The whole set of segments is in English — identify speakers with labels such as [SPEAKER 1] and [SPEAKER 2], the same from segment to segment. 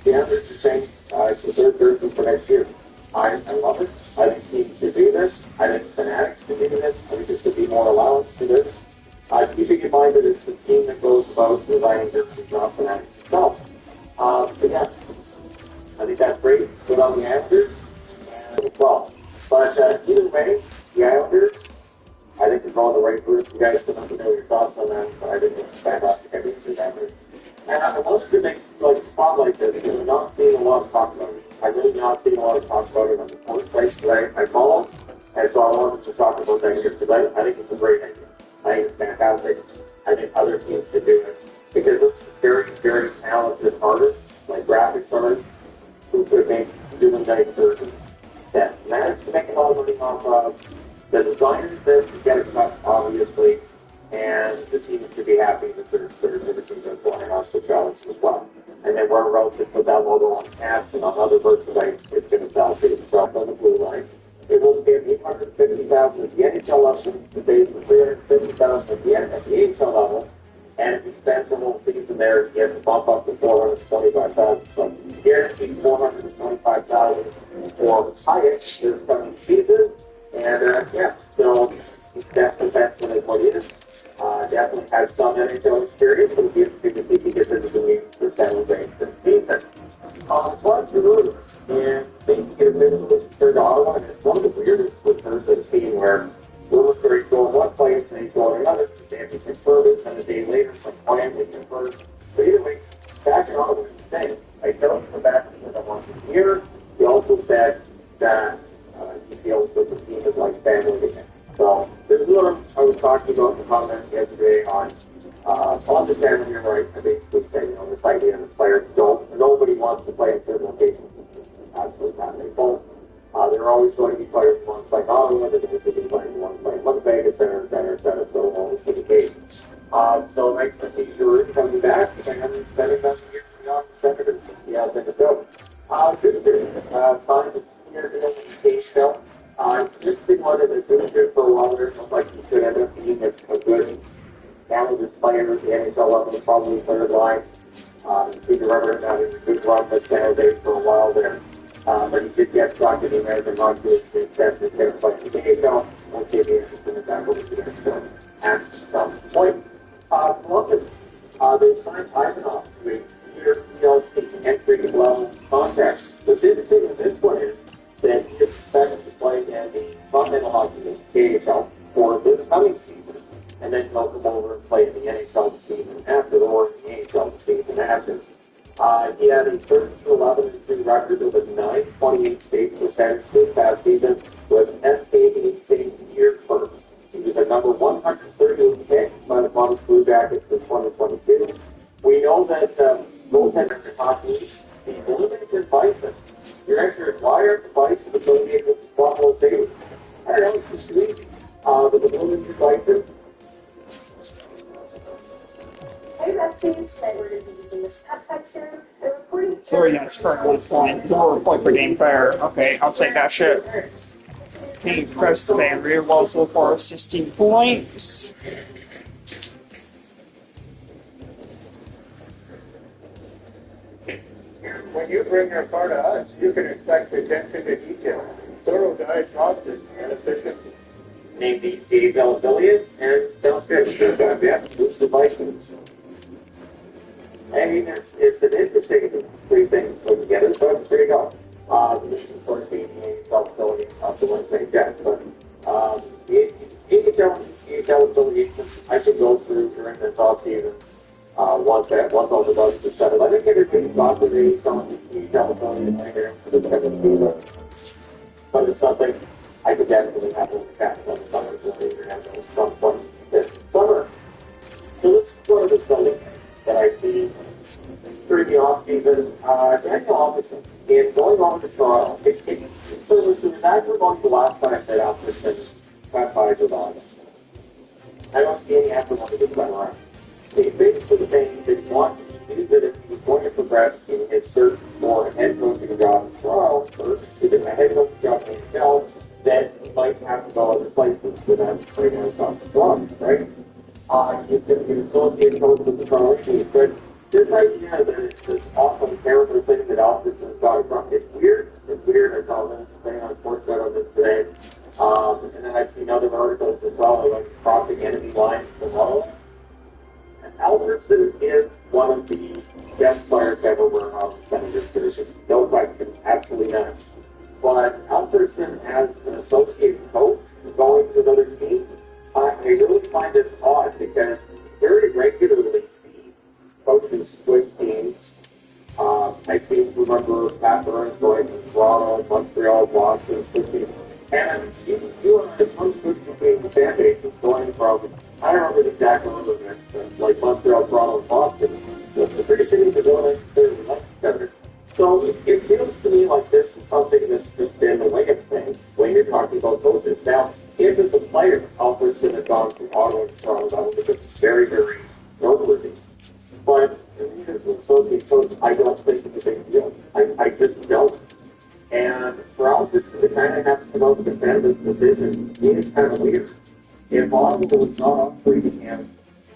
[SPEAKER 1] the Islanders are saying it's the third version for next year. I love it. I think teams should do this. I think fanatics should do this. I think there should be more allowance to this. Keeping in mind that it's the team that goes about designing jerseys, not fanatics themselves. But yeah, I think that's great. Good on the Islanders and well. But either way, the Islanders, I think is all the right route. You guys can let me know your thoughts on that. But I think it's fantastic. I think it's the Islanders. And I wanted to make like spotlight this because I'm not seeing a lot of talk about it. I'm really not seeing a lot of talk about it on the sports sites that I follow. And so I wanted to talk about that here because I think it's a great idea. I think it's fantastic. I think other teams should do it because it's very, very talented artists, like graphics artists, who could make really nice versions that manage to make a lot of money off of. The designers that get a cut, obviously, and the teams should be happy that their citizens are flying off the shelves as well. And then wherever else they put that logo on caps and on other merchandise, it's going to sell too. So on the blue line, it will pay $850,000 at the NHL level, it pays for $350,000 at the AHL level, and if he spends the whole season there, he has to bump up to $425,000. So guaranteed $425,000 for Hyatt this coming season. And yeah, so that's the defenseman is what he is. Definitely has some NHL experience, so it'll be interesting to see if he gets into the league for San Jose this season. But the Brewers, and they get a bit of a return to Ottawa, and it's one of the weirdest returns I've seen where Brewers go in one place and they go in another. They have to confirm it, and a day later, some quietly confirmed. But either way, back in Ottawa, he's saying, I don't come back because I want to hear. He also said that he feels that the team is like family again. So this is what I was talking about in the comment yesterday on the Saturday right. I basically said, this idea that players nobody wants to play in certain locations. It's absolutely not any false. There are always going to be players who want to play Ottawa, there's going to be players who want to play Winnipeg, et cetera, so it'll always be the case. So nice to see Giroux coming back, and spending that year for the Senators to see how things go. Good signs of senior in show. This thing wanted to do it for a while there. It looked like he could end up being a good talented player at the NHL level, probably third line. You see the Reverend having a good run with San Jose for a while there. But he did get stuck in the American run to his success as head playing the NHL. We'll see if he's interested in that over the NHL at some point. Columbus, they've signed Ivanov to a 2-year PLC entry level contract. What's interesting with this one is that he's expected to play in the Continental Hockey League, KHL, for this coming season, and then he'll come over and play in the NHL the season after, or in the AHL the season after. He had a 32-11-3 record with a .928 save percentage this past season with an SK8 save year per. He was a number 138 pick by the Columbus Blue Jackets in 2022. We know that goaltenders in hockey, the Bloomington Bison. Your answer is, why are the Bison affiliated with the Buffalo Sabres? I don't know, it's just sweet. But the Bloomington Bison.
[SPEAKER 2] Hey, Besties, today we're going to be using this peptide serum. They're recording.
[SPEAKER 3] Sorry, yes, for 1 point. 4 point per game fair. Okay, I'll take that shit. Okay, press the rear also for 16 points.
[SPEAKER 1] When you bring your car to us, you can expect attention to detail, thorough diagnostics, and efficient. Name the CHL affiliate, and sounds good. Sure, guys, yeah, moves the Bisons. I mean, it's an interesting three things put together, but there you go. The news, of course, being the AHL affiliate of the Winnipeg Jets, but the AHL and CHL affiliations, I could go through during this offseason. Once all the bugs are settled, I think everything's got to be some CHL affiliate later for the second season. But it's something I could definitely have in the capital in summer, so later at some point this summer. So this is one of the selling that I see during the offseason. Daniel Alderson is going on to Toronto. It was exactly like the last time I said Alderson got fired with August. I don't see any effort on the good run around. He's basically saying that he wants to do that if he was going to progress in his search for a head coaching job in Toronto, or to get a head coaching job in the NHL, that he might have to go other places for them to bring him up to Toronto, right? He's going to be an associate coach with the Toronto Leafs, but this idea that it's this awful, terrible thing Senators position. No question. Absolutely not. But Alfredson as an associate coach going to another team, I really find this odd because very regularly see coaches switch teams. I seem to remember Pat Burns going to Toronto, Montreal, Boston, switching. And you and I have switched between the fan bases going from, I don't remember the exact order, like Montreal, Toronto, and Boston. So the three cities that don't necessarily like each other. So it feels to me like this is something that's just been the Williams thing when you're talking about coaches. Now, if as a player, Alfredson had gone to Ottawa and Toronto, I would think it's very, very noteworthy. But as an associate coach, I don't think it's a big deal. I just don't. And for Alfredson to kind of have to come out and defend this decision, it is kind of weird. If Ottawa was not offering him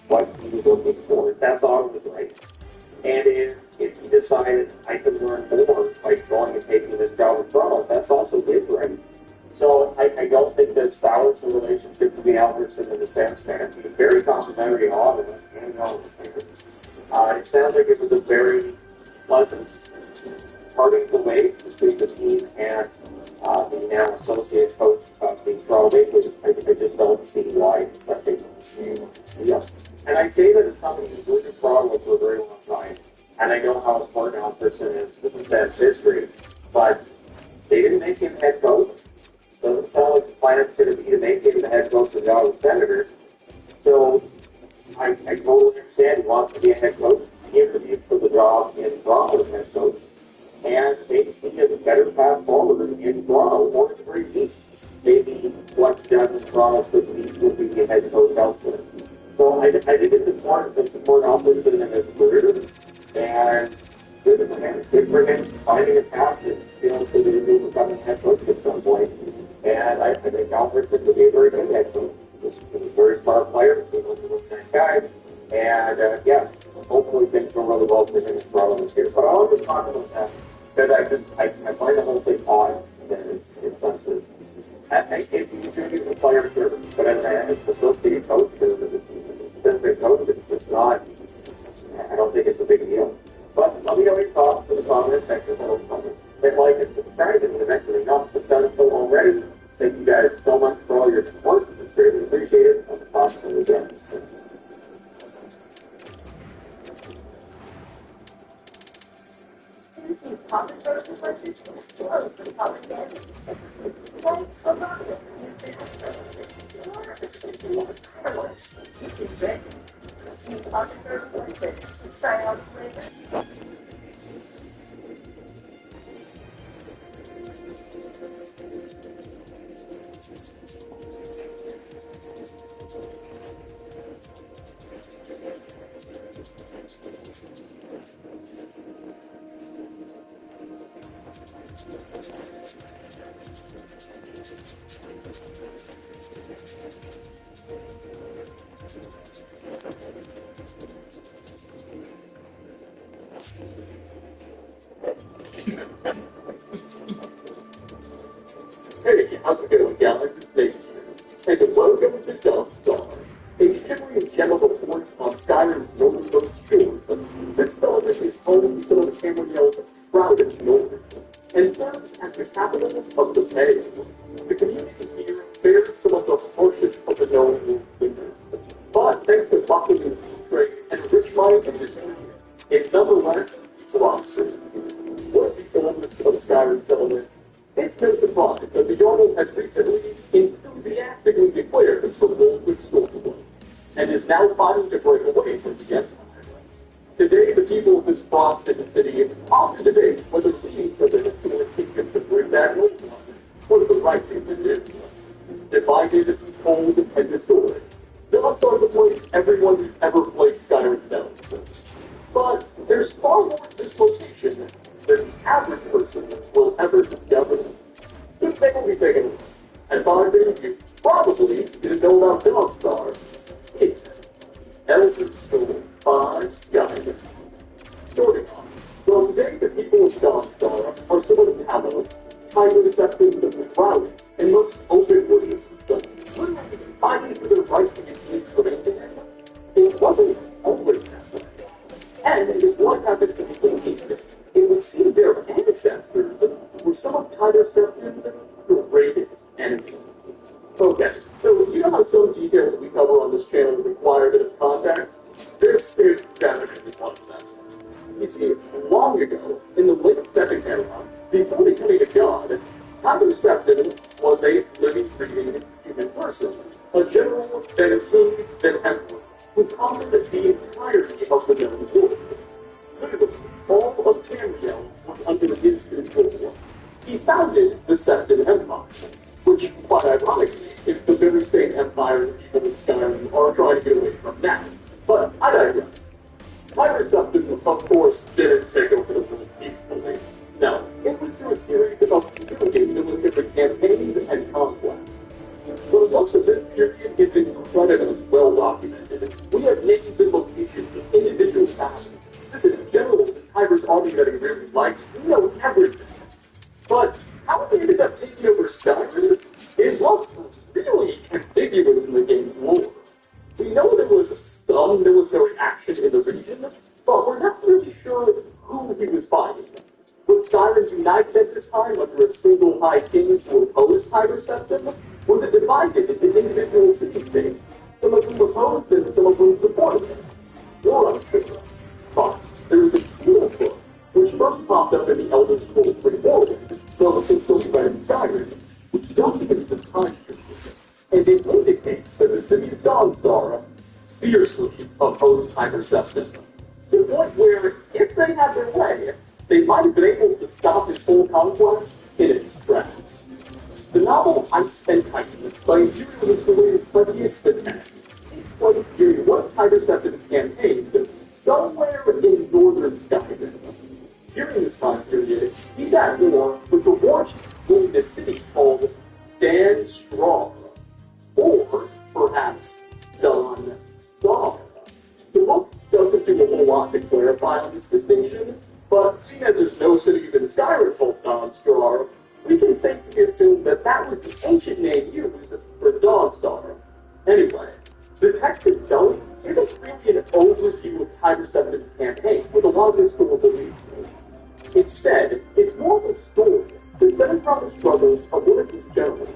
[SPEAKER 1] what he was looking for, that's Ottawa's right. And if he decided I could learn more by going and taking this job in Toronto, that's also his right. So I don't think this sours the relationship between Alfredson and the Sens fans. He's very complimentary of Ottawa and Ottawa fans. It sounds like it was a very pleasant parting the ways between the team and the now associate coach of the Toronto Maple Leafs. I just don't see why it's such a huge deal. And I say that as somebody who's lived in Toronto for a very long time, and I know how important Alfredson is to the Sens history, but they didn't make him head coach. Doesn't sound like the plan is going to be to make him the head coach of the Ottawa Senators. So I totally understand he wants to be a head coach. He interviewed for the job in Toronto as head coach. And they see a better path forward in Toronto or in the Great East. Maybe what he does in Toronto would be a head coach elsewhere. So I think it's important to support Alfredson in his career. And good for him finding a path to becoming a head coach at some point. And I think Alfredson would be a very good head coach. He's a very smart player. He's a really nice guy. And yeah, hopefully things go really well for him in Toronto this year. But I want to talk about that. Because I find the whole thing odd in senses. If you choose as a player, sure, but as an associate coach, assistant coach, it's just not, I don't think it's a big deal. But let me know your thoughts in the comment section below the comments. Hit like and subscribe if you've eventually not done so already. Thank you guys so much for all your support. It's greatly appreciated. On the top of the end.
[SPEAKER 2] Susie, comment version version slow for comment again. Like a rocket, it's in a story. Or a city of fireworks. You can say. Comment version version. Try out later.
[SPEAKER 1] Hey, how's it going, Galaxy Station? And welcome to Dumpstar, a shimmering gem of a port on Skyrim's northernmost shores that celebrates home to some of the Tamriel's proudest nobles, and serves as the capital of the Bay. The community here bears some of the harshest of the known winters, but thanks to bustling sea trade and rich mining industry, it nonetheless prospers. One of the oldest of Skyrim settlements, it's no surprise that the Jarl has recently enthusiastically declared for Wolfwood Stormwood, and is now fighting to break away from the Empire. Today, the people of this frosted city often debate whether leading for the historic kingdom to bring back Wolfwood was the right thing to do. Divided, cold, and historic, Dogs are the place everyone who's ever played Skyrim knows. But there's far more to this location than the average person will ever discover. Just take what we take it. And by then, you probably didn't know about Dogstar. It's Elder Scrolls 5 Skyrim. Starting off, well, today the people of Dogstar are some of the Palos, highly accepting of the proudest and most open worship systems. Fighting for their right to be information. It wasn't always that way. And if what happens to people in Egypt, it would some of Kyler Septon's greatest enemies. Okay, so you know how some details we cover on this channel require a bit of context? This is definitely one of them. You see, long ago, in the late Second Era, before becoming a god, Kyler Septon was a living, breathing human person, a general, then a king, then emperor, who conquered the entirety of the known world. Literally, all of Tamriel was under his control. He founded the Septon Empire, which, quite ironically, is the very same empire the people in Skyrim are trying to get away from now. But I digress. Kyler Septon, of course, didn't take over the world peacefully. No, it was through a series of brilliant military campaigns and conquests. For most of this period is incredibly well documented. We have names and locations of individual battles, specific generals in Kyler's army that he really liked. We know everything. But how they ended up taking over Skyrim is what's really ambiguous in the game's lore. We know there was some military action in the region, but we're not really sure who he was fighting. Was Skyrim united at this time under a single High King to oppose Kyler Septon? Was it divided into individual city-states, some of whom opposed and some of whom supported him? We're unsure. But there is a single book which first popped up in the Elder Scrolls Reforged, so it's still read in Skyrim, which documents the time period, and it indicates that the city of Dawnstar fiercely opposed Kyler Septon, to the point where, if they had their way, they might have been able to stop his whole conquest in its tracks. The novel Ice and Titan, by Imperial historian Flavius X, takes place during one of Kyler Septon's campaigns, somewhere in northern Skyrim. During this time period, he's at war with the war chief ruling a city called Dan Straw, or perhaps Don Star. The book doesn't do a whole lot to clarify on this distinction, but seeing as there's no cities in Skyrim called Don Star, we can safely assume that that was the ancient name used for Dawnstar. Anyway, the text itself isn't really an overview of Kyler Septon's campaign with a lot of historical details. Instead, it's more of a story that centers around the struggles of one of his generals.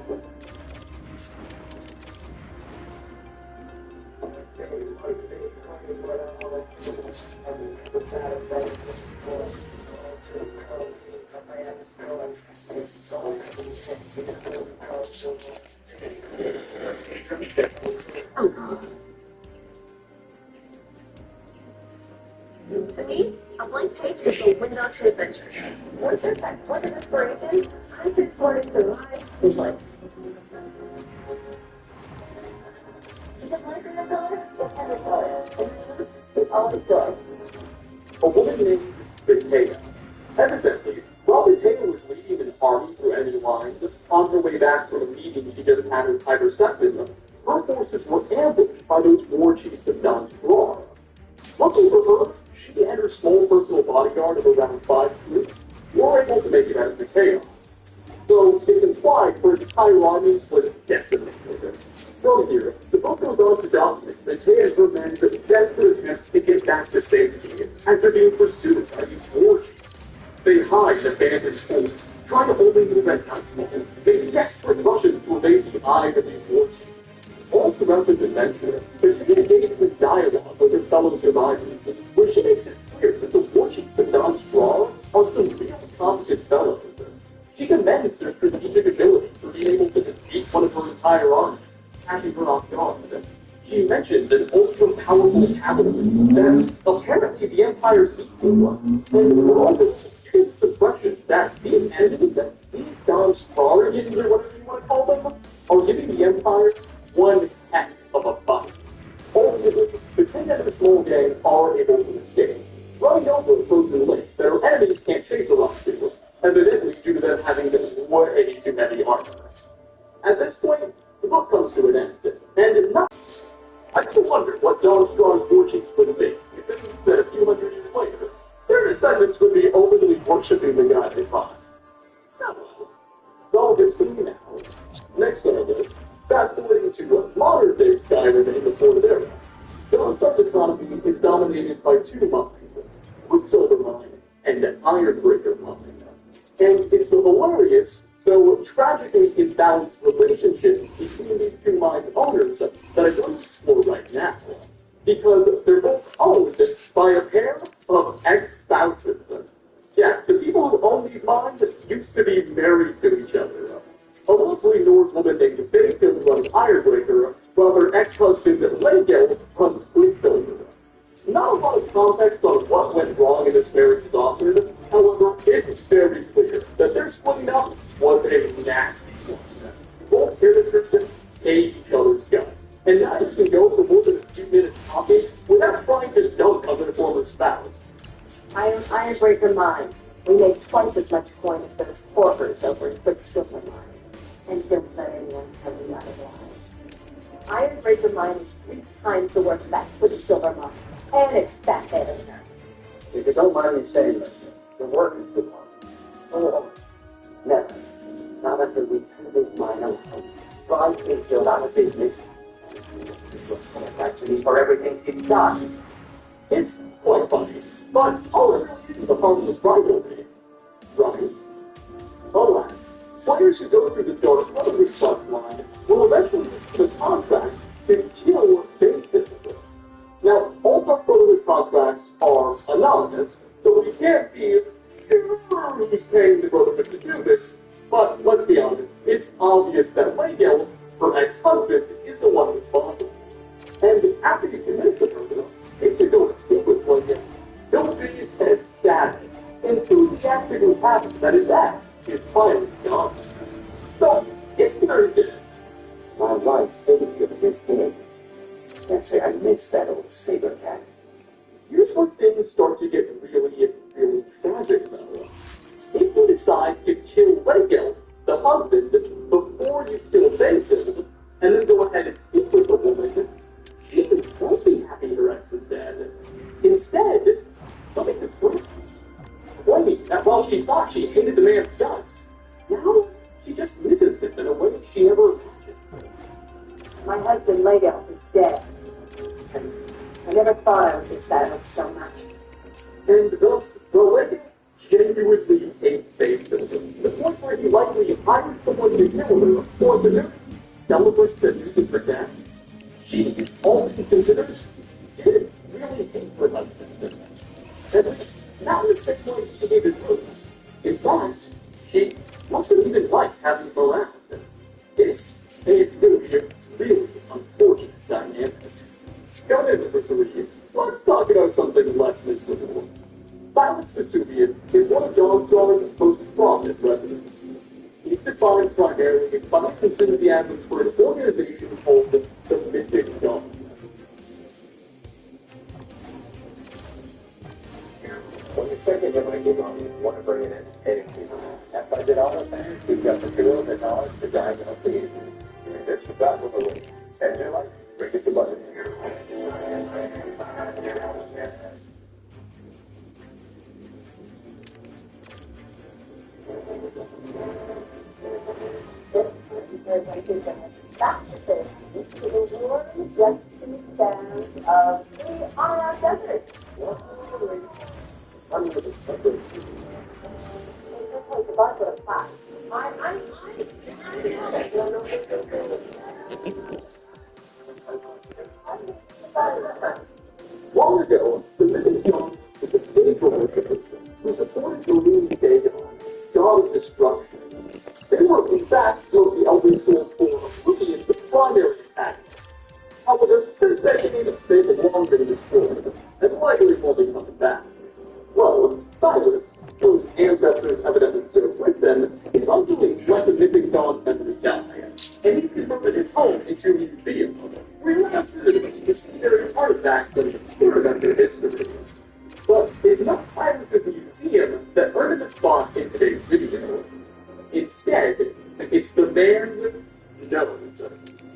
[SPEAKER 2] To me, a blank page is a window to adventure. Once there's that flood of inspiration, I just flood into my place. You can learn from the color, or can the color, and it's always joy.
[SPEAKER 1] A woman named Bethea. Evidently, while Bethea was leading an army through enemy lines, on her way back from a meeting she just had with Kyler Septon, her forces were ambushed by those war chiefs of Don Straw. Luckily for her, she and her small personal bodyguard of around 5 troops were able to make it out of the chaos. Though it's implied her entire army was decimated. From here, the book goes on to document that Tay and her men took desperate attempts to get back to safety as they're being pursued by these war chiefs. They hide in abandoned homes, trying to only move at nightfall, making desperate rushes to evade the eyes of these war chiefs. All throughout this adventure, Bethea engages in dialogue with her fellow survivors, where she makes it clear that the war chiefs of Don Straw are some real competent fellows. She commends their strategic ability for being able to defeat one of her entire armies, catching her off guard. She mentions an ultra-powerful cavalry that's apparently the Empire's equal, and for all the security suppression that these enemies, these Don Straw or whatever you want to call them, are giving the Empire one heck of a fight. Ultimately, Bethea and a small gang are able to escape, running over a frozen lake that our enemies can't chase around to, evidently due to them having way too many armor. At this point, the book comes to an end, and not. I do wonder what Don Straw's war chiefs would be if it means that a few hundred years later, their descendants would be openly worshipping the guy they fought. Oh well. It's all history now. Next on the list, fast forwarding to modern-day Skyrim in the Fourth Era. Dawnstar's economy is dominated by two mines, Quicksilver Mine and Ironbreaker Mine. And it's the hilarious, though tragically imbalanced relationships between these two mines owners that I'm going to explore right now. Because they're both owned by a pair of ex-spouses. Yeah, the people who own these mines used to be married to each other. A lovely Norse woman named Basil runs Ironbreaker, while her ex-husband Legel runs Quicksilver. Not a lot of context on what went wrong in this marriage is offered. However, it's very clear that their splitting up was a nasty one. Both characters hate each other's guts, and neither can go for more than a few minutes talking without trying to dunk on their former spouse.
[SPEAKER 2] Ironbreaker mine. We make twice as much coin as those porkers over in Quicksilver mine. And don't let anyone tell you otherwise. Ironbreaker mine is 3 times the work of that Quicksilver mine. And it's back better.
[SPEAKER 4] If you don't mind me saying this, the work is too hard. Oh, never. Not until we turn this mine around. Drive Kingfield out of business. It looks like to me for everything she's done.
[SPEAKER 1] It's quite funny, but all it really is a harmless rivalry, right? Alas, players who go through the dark brotherhood quest line will eventually receive a contract to kill Basil. Now, all dark brotherhood contracts are anonymous, so we can't be sure who's paying the brotherhood to do this, but let's be honest, it's obvious that Legel, her ex-husband, is the one responsible. And after you commit the murder, if you go and speak with Legel, he'll be ecstatic, enthusiastically happy that his ex is finally gone. So, it's very good.
[SPEAKER 4] My wife hates you to this day. Can't say I miss that old saber cat.
[SPEAKER 1] Here's where things start to get really, really tragic, though. If you decide to kill Legel, the husband, before you kill Basil, and then go ahead and speak with the woman, she won't be happy her ex is dead. Instead, she'll make the truth. Wait, that while she thought she hated the man's guts, now she just misses him in a way she never imagined.
[SPEAKER 2] My husband Legel is dead. I never thought I would get sad of so much.
[SPEAKER 1] And thus, the Legel genuinely hates Basil, to the point where he likely hired someone to kill her, or to do celebrate the news of her death. She always considers she didn't really hate her husband. At least, not in the same way she hated Rose. In fact, she must have even liked having him around. It's a really unfortunate dynamic. Got in number 3, let's talk about something less miserable. Silas Vesuvius is one of John Star's most prominent residents. He's defined primarily by his enthusiasm for an organization called the Mythic Dawn.
[SPEAKER 4] When you're thinking you're going to give on, you want to bring in educating people. That budget all the time, you've got the tools and knowledge to diagnose the issues. It's the back of the way. And you're like, bring it to budget.
[SPEAKER 2] Back to this, to the warm, dusty sands of the Anna Desert.
[SPEAKER 4] I'm going to separate you.
[SPEAKER 1] Long ago, the Mythic Dawn was a faithful worshipper who supported the Loon Dagon, god of destruction. They were, in fact, one of the Elder Scrolls for Oblivion, the primary attack. However, since then, they've long been destroyed, and likely won't be coming back. Well, Silas, whose ancestors evidently served with them, is ultimately let the Mythic Dawn's memory die, and he's converted his home into a museum, where you have visitors to see their artifacts and learn about their history. But it's not Silas's museum that earned a spot in today's video. Instead, it's the man's nose.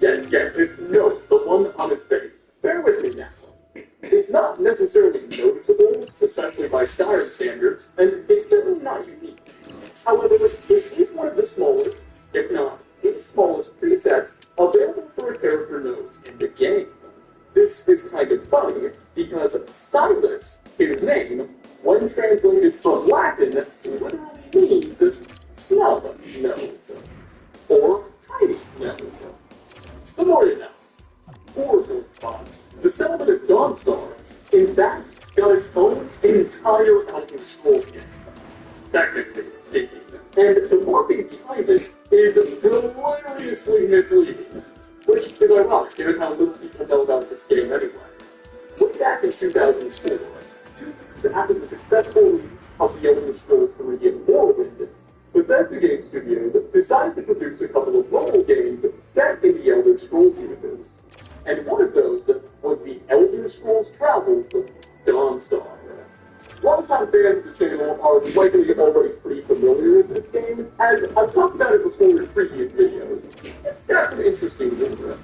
[SPEAKER 1] Yes, his nose, the one on his face. Bear with me now. It's not necessarily noticeable, especially by Skyrim standards, and it's certainly not unique. However, it is one of the smallest, if not the smallest presets available for a character nose in the game. This is kind of funny, because Silas, his name, when translated from Latin, literally means particular speaking. And the marketing behind it is hilariously misleading, which is ironic given how little people know about this game anyway. Way back in 2004, 2 years after the successful release of The Elder Scrolls III in Morrowind, Bethesda Game Studios decided to produce a couple of mobile games set in the Elder Scrolls universe. And one of those was the Elder Scrolls Travels Dawnstar. Longtime fans of the channel are likely already pretty familiar with this game, as I've talked about it before in previous videos. It's got some interesting lore.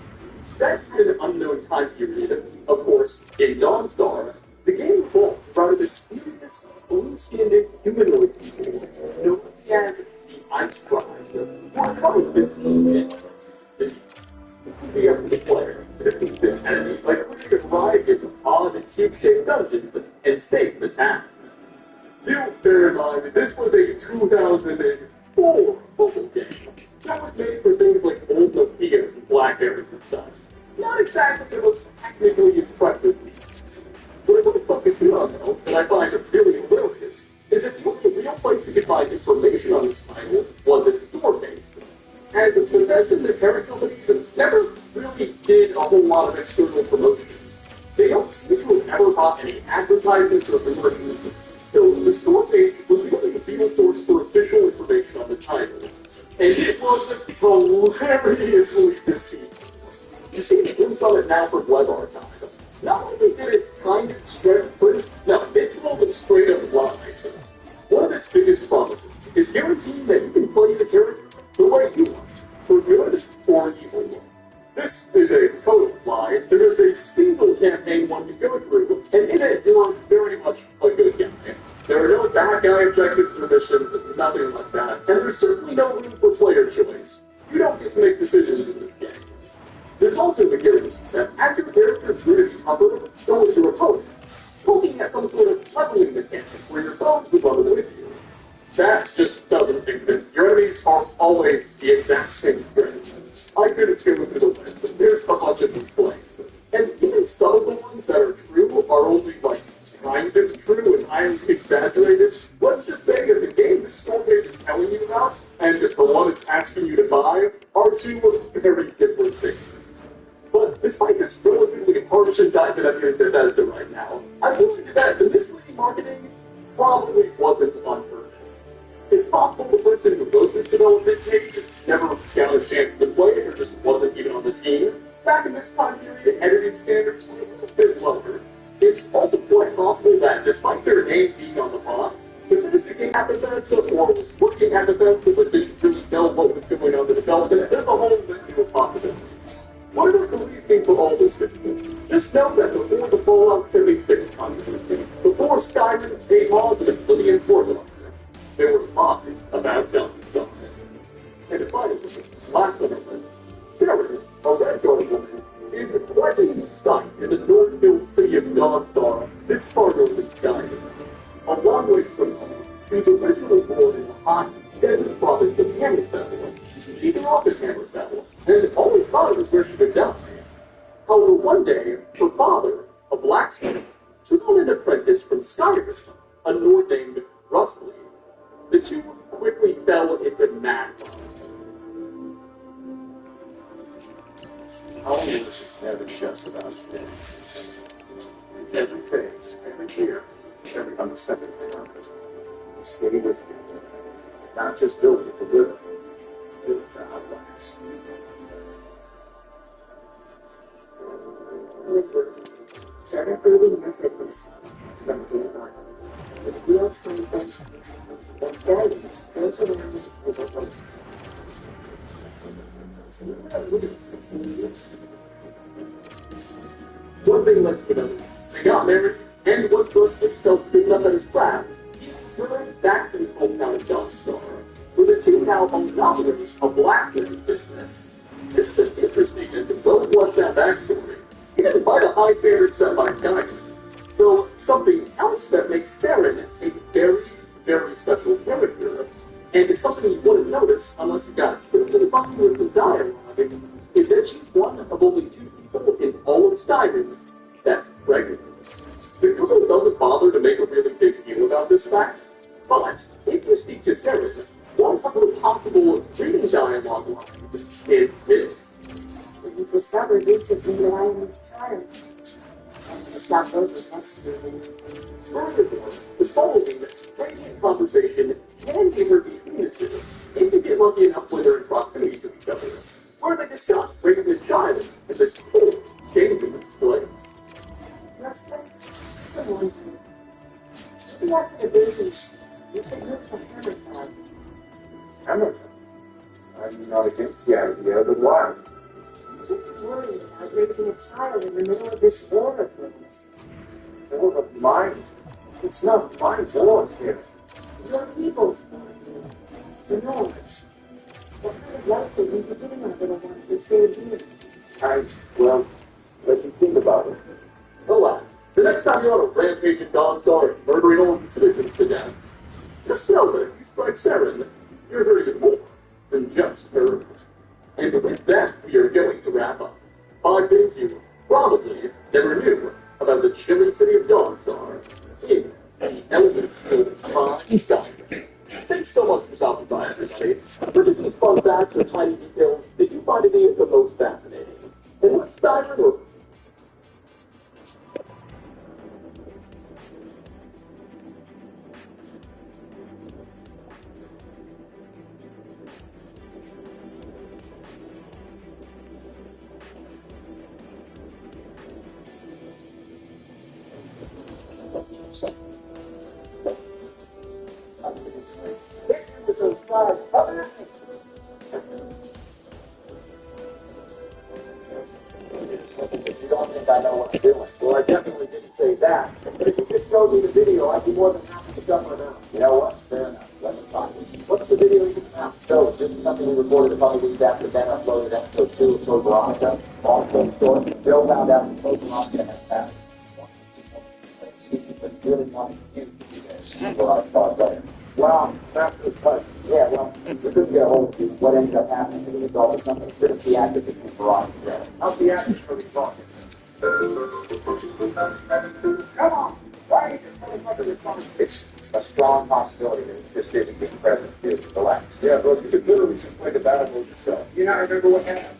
[SPEAKER 1] Set in an unknown time period, of course, in Dawnstar, the game evolved around a mysterious, blue-skinned humanoid people known as the Ice Tribe, who are trying to deceive the player to defeat this enemy by creating a variety of odd and cube-shaped dungeons and save the town. Do bear in mind that this was a 2004 mobile game, so it was made for things like old Nokias and BlackBerrys and stuff. Not exactly the most technically impressive. What I want to focus in on, though, and I find it really hilarious, is that the only real place you could find information on this title was its store page. As Bethesda and their parent companies never really did a whole lot of external promotion. They don't seem to have ever bought any advertisements or promotions, so the store page was really the real source for official information on the title. And it was hilariously deceiving. You see the glimpse on it now from Web Archive. Not only did it kind of straight first, no, it told it straight up lies. One of its biggest promises is guaranteeing that you can play the character the way you want, for good or evil. This is a total lie. There is a single campaign one can go through, and in it you are very much a good guy. There are no bad guy objectives or missions, nothing like that, and there's certainly no room for player choice. You don't get to make decisions in this game. There's also the guarantee that as your character is going to be tougher, so is your opponent, looking at some sort of leveling mechanic where your foes would level with you. That just doesn't exist. Your enemies are always the exact same strength. I could have given through the list, but there's a bunch of these playing. And even some of the ones that are true are only like kind of true and highly exaggerated. Let's just say that the game the store page is telling you about and the one it's asking you to buy are two very different things. But despite this relatively harsh indictment I'm hearing Bethesda right now, I will admit that the misleading marketing probably wasn't on purpose. It's possible the person who wrote this development page never got a chance to play it or just wasn't even on the team. Back in this time period, editing standards were a little bit lower. It's also quite possible that, despite their name being on the box, Bethesda came at Bethesda or was working at Bethesda but didn't really know what was going on in the development. There's a whole menu of possibilities. Whatever the reasoning for all this is, just know that before the Fallout 76 controversy, before Skyrim's game mods and Oblivion's Warzone, there were lies about Dawnstar. And finally, last but not least, Sarah, a red-guard woman, is quite a unique sight in the north-filled city of Dawnstar, this far north in Skyrim. A long way from home, she was originally born in the hot desert province of Hammerfell. She grew up in Hammerfell, and always thought it was where she would die. However, one day, her father, a blacksmith, took on an apprentice from Skyrim, a Nord named Rustly. The two quickly fell into mad love.
[SPEAKER 5] All musicians have it just about today. Every phase, every year, every unexpected encounter. Stay with you. Not just build it to live, build it to outlast.
[SPEAKER 4] Liquid. Started building your fitness. From day one. With real time benches. And values built around with a voice.
[SPEAKER 1] One thing led to another. They got married, and once Rustly felt picked up at his craft, he returned back to his hometown of Dawnstar, where the two now owned a blacksmithing business. This is an interesting and well-fleshed-out backstory. He didn't quite a high standard set by Skyrim. Though something else that makes Saren a very, very special character, and it's something you wouldn't notice unless you got put into the button with some dialogue, is that she's one of only 2 people in all of Skyrim that's pregnant. The couple doesn't bother to make a really big deal about this fact,
[SPEAKER 5] But if you speak to Saren, one of the possible reading dialogue lines is this.
[SPEAKER 2] We discovered recently that I am a child. I'm going to stop over next season.
[SPEAKER 5] Furthermore, the following ranging conversation can be heard between the two if you get lucky enough when they're in proximity to each other, where they discuss raising a child in this cold, changeless place.
[SPEAKER 2] Rustin, good morning. Maybe after the babies, you should look for hammer time.
[SPEAKER 1] Hammer. I'm not against the idea, but why?
[SPEAKER 2] I'm just worried about raising a child in the middle of this war of things.
[SPEAKER 1] War of mine. It's not my war here.
[SPEAKER 2] Your people's war here. The Nords. What kind of life would we be giving our little one if we stayed here?
[SPEAKER 1] Well, let me think about it.
[SPEAKER 5] Alas, the next time you're on a rampage in Dawnstar and murdering all the citizens to death, just know that if you strike Saren, you're hurting more than just her. And with that, we are going to wrap up 5 things you probably never knew about the chilly city of Dawnstar in the Elementary Sky. Thanks so much for stopping by, everybody. Which of these fun facts or tiny details did you find to be the most fascinating? And let's dive into it.
[SPEAKER 1] You don't think I know what I'm doing? Well, I definitely didn't say that. But if you just showed me the video, I'd be more than happy to shut my mouth. You know what? Fair enough. Let me find it. What's the video you found? So, this is something we recorded a couple weeks after Ben uploaded episode 2 of Code Veronica. Long story short, Bill found out that Code Veronica had passed. But he really wanted you to do this. Well, I thought better. Wow, that's his place. Yeah, well, we couldn't get a hold of you. What ended up happening as a result of something pretty theatric between Veronica and how theatric are we talking? Come on! Why are you just coming up with this? It's a strong possibility that it's just isn't being present to relax. Yeah, but you could literally just play the battlefield yourself. You not remember what happened?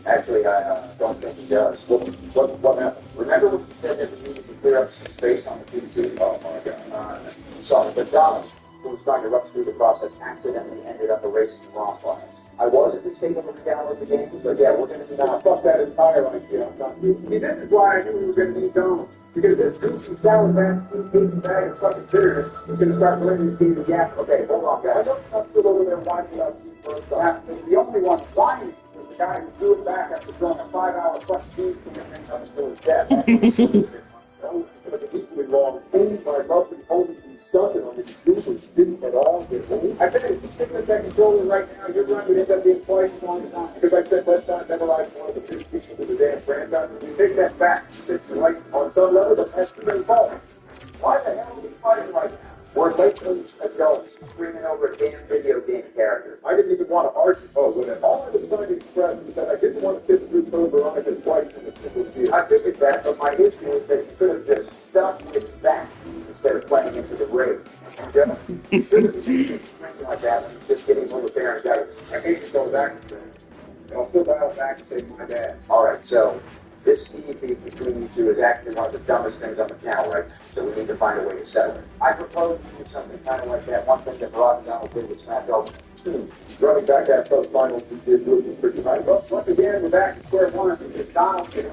[SPEAKER 1] Actually, I don't think he does. What happened? Remember when he said that we needed to clear up some space on the PC? Oh my god. Sorry, but Dallas, who was trying to rush through the process, accidentally ended up erasing the raw files. I was at the table when we download the game, so yeah, we're going to do that. Fuck that entire idea. I'm not doing it. See, this is why I knew we were going to need Donald. Because this goofy salad bag, steam bag, and fucking bitterness is going to start bringing these games gap. Okay, hold on, guys. I don't I'm still over there whining about Steve first. The only one whining was the guy who threw it back after throwing a 5-hour fucking cheese commitment on his death. It was an equally long thing, but I love the only stuff and on his goofers didn't at all get hold. I think if you stick with that controller right now, your run would end up being twice as long as mine. Because I spent less time memorizing one of the biggest features of the damn franchise. If you take that back, it's like, on some level, the best of them false. Why the hell are we fighting right now? We're basically adults screaming over a damn video game character. I didn't even want to argue. Oh, whatever. All I was trying to express is that I didn't want to sit through Code Veronica twice in a single video. I figured that, but my issue is that you could have just stuck with that instead of playing into the raid. Jeff, you shouldn't be doing something like that when you're just getting overbearing guys. I hate to go back to things. I'll still dial back and say my dad. Alright, so this Steve beef between you two is actually one of the dumbest things on the channel right now, so we need to find a way to settle it. I propose to do something kind of like that one thing that Brock and Donald did with Smash Over. Running back that first finals we did with pretty nice. But once again, we're back to square one because Donald did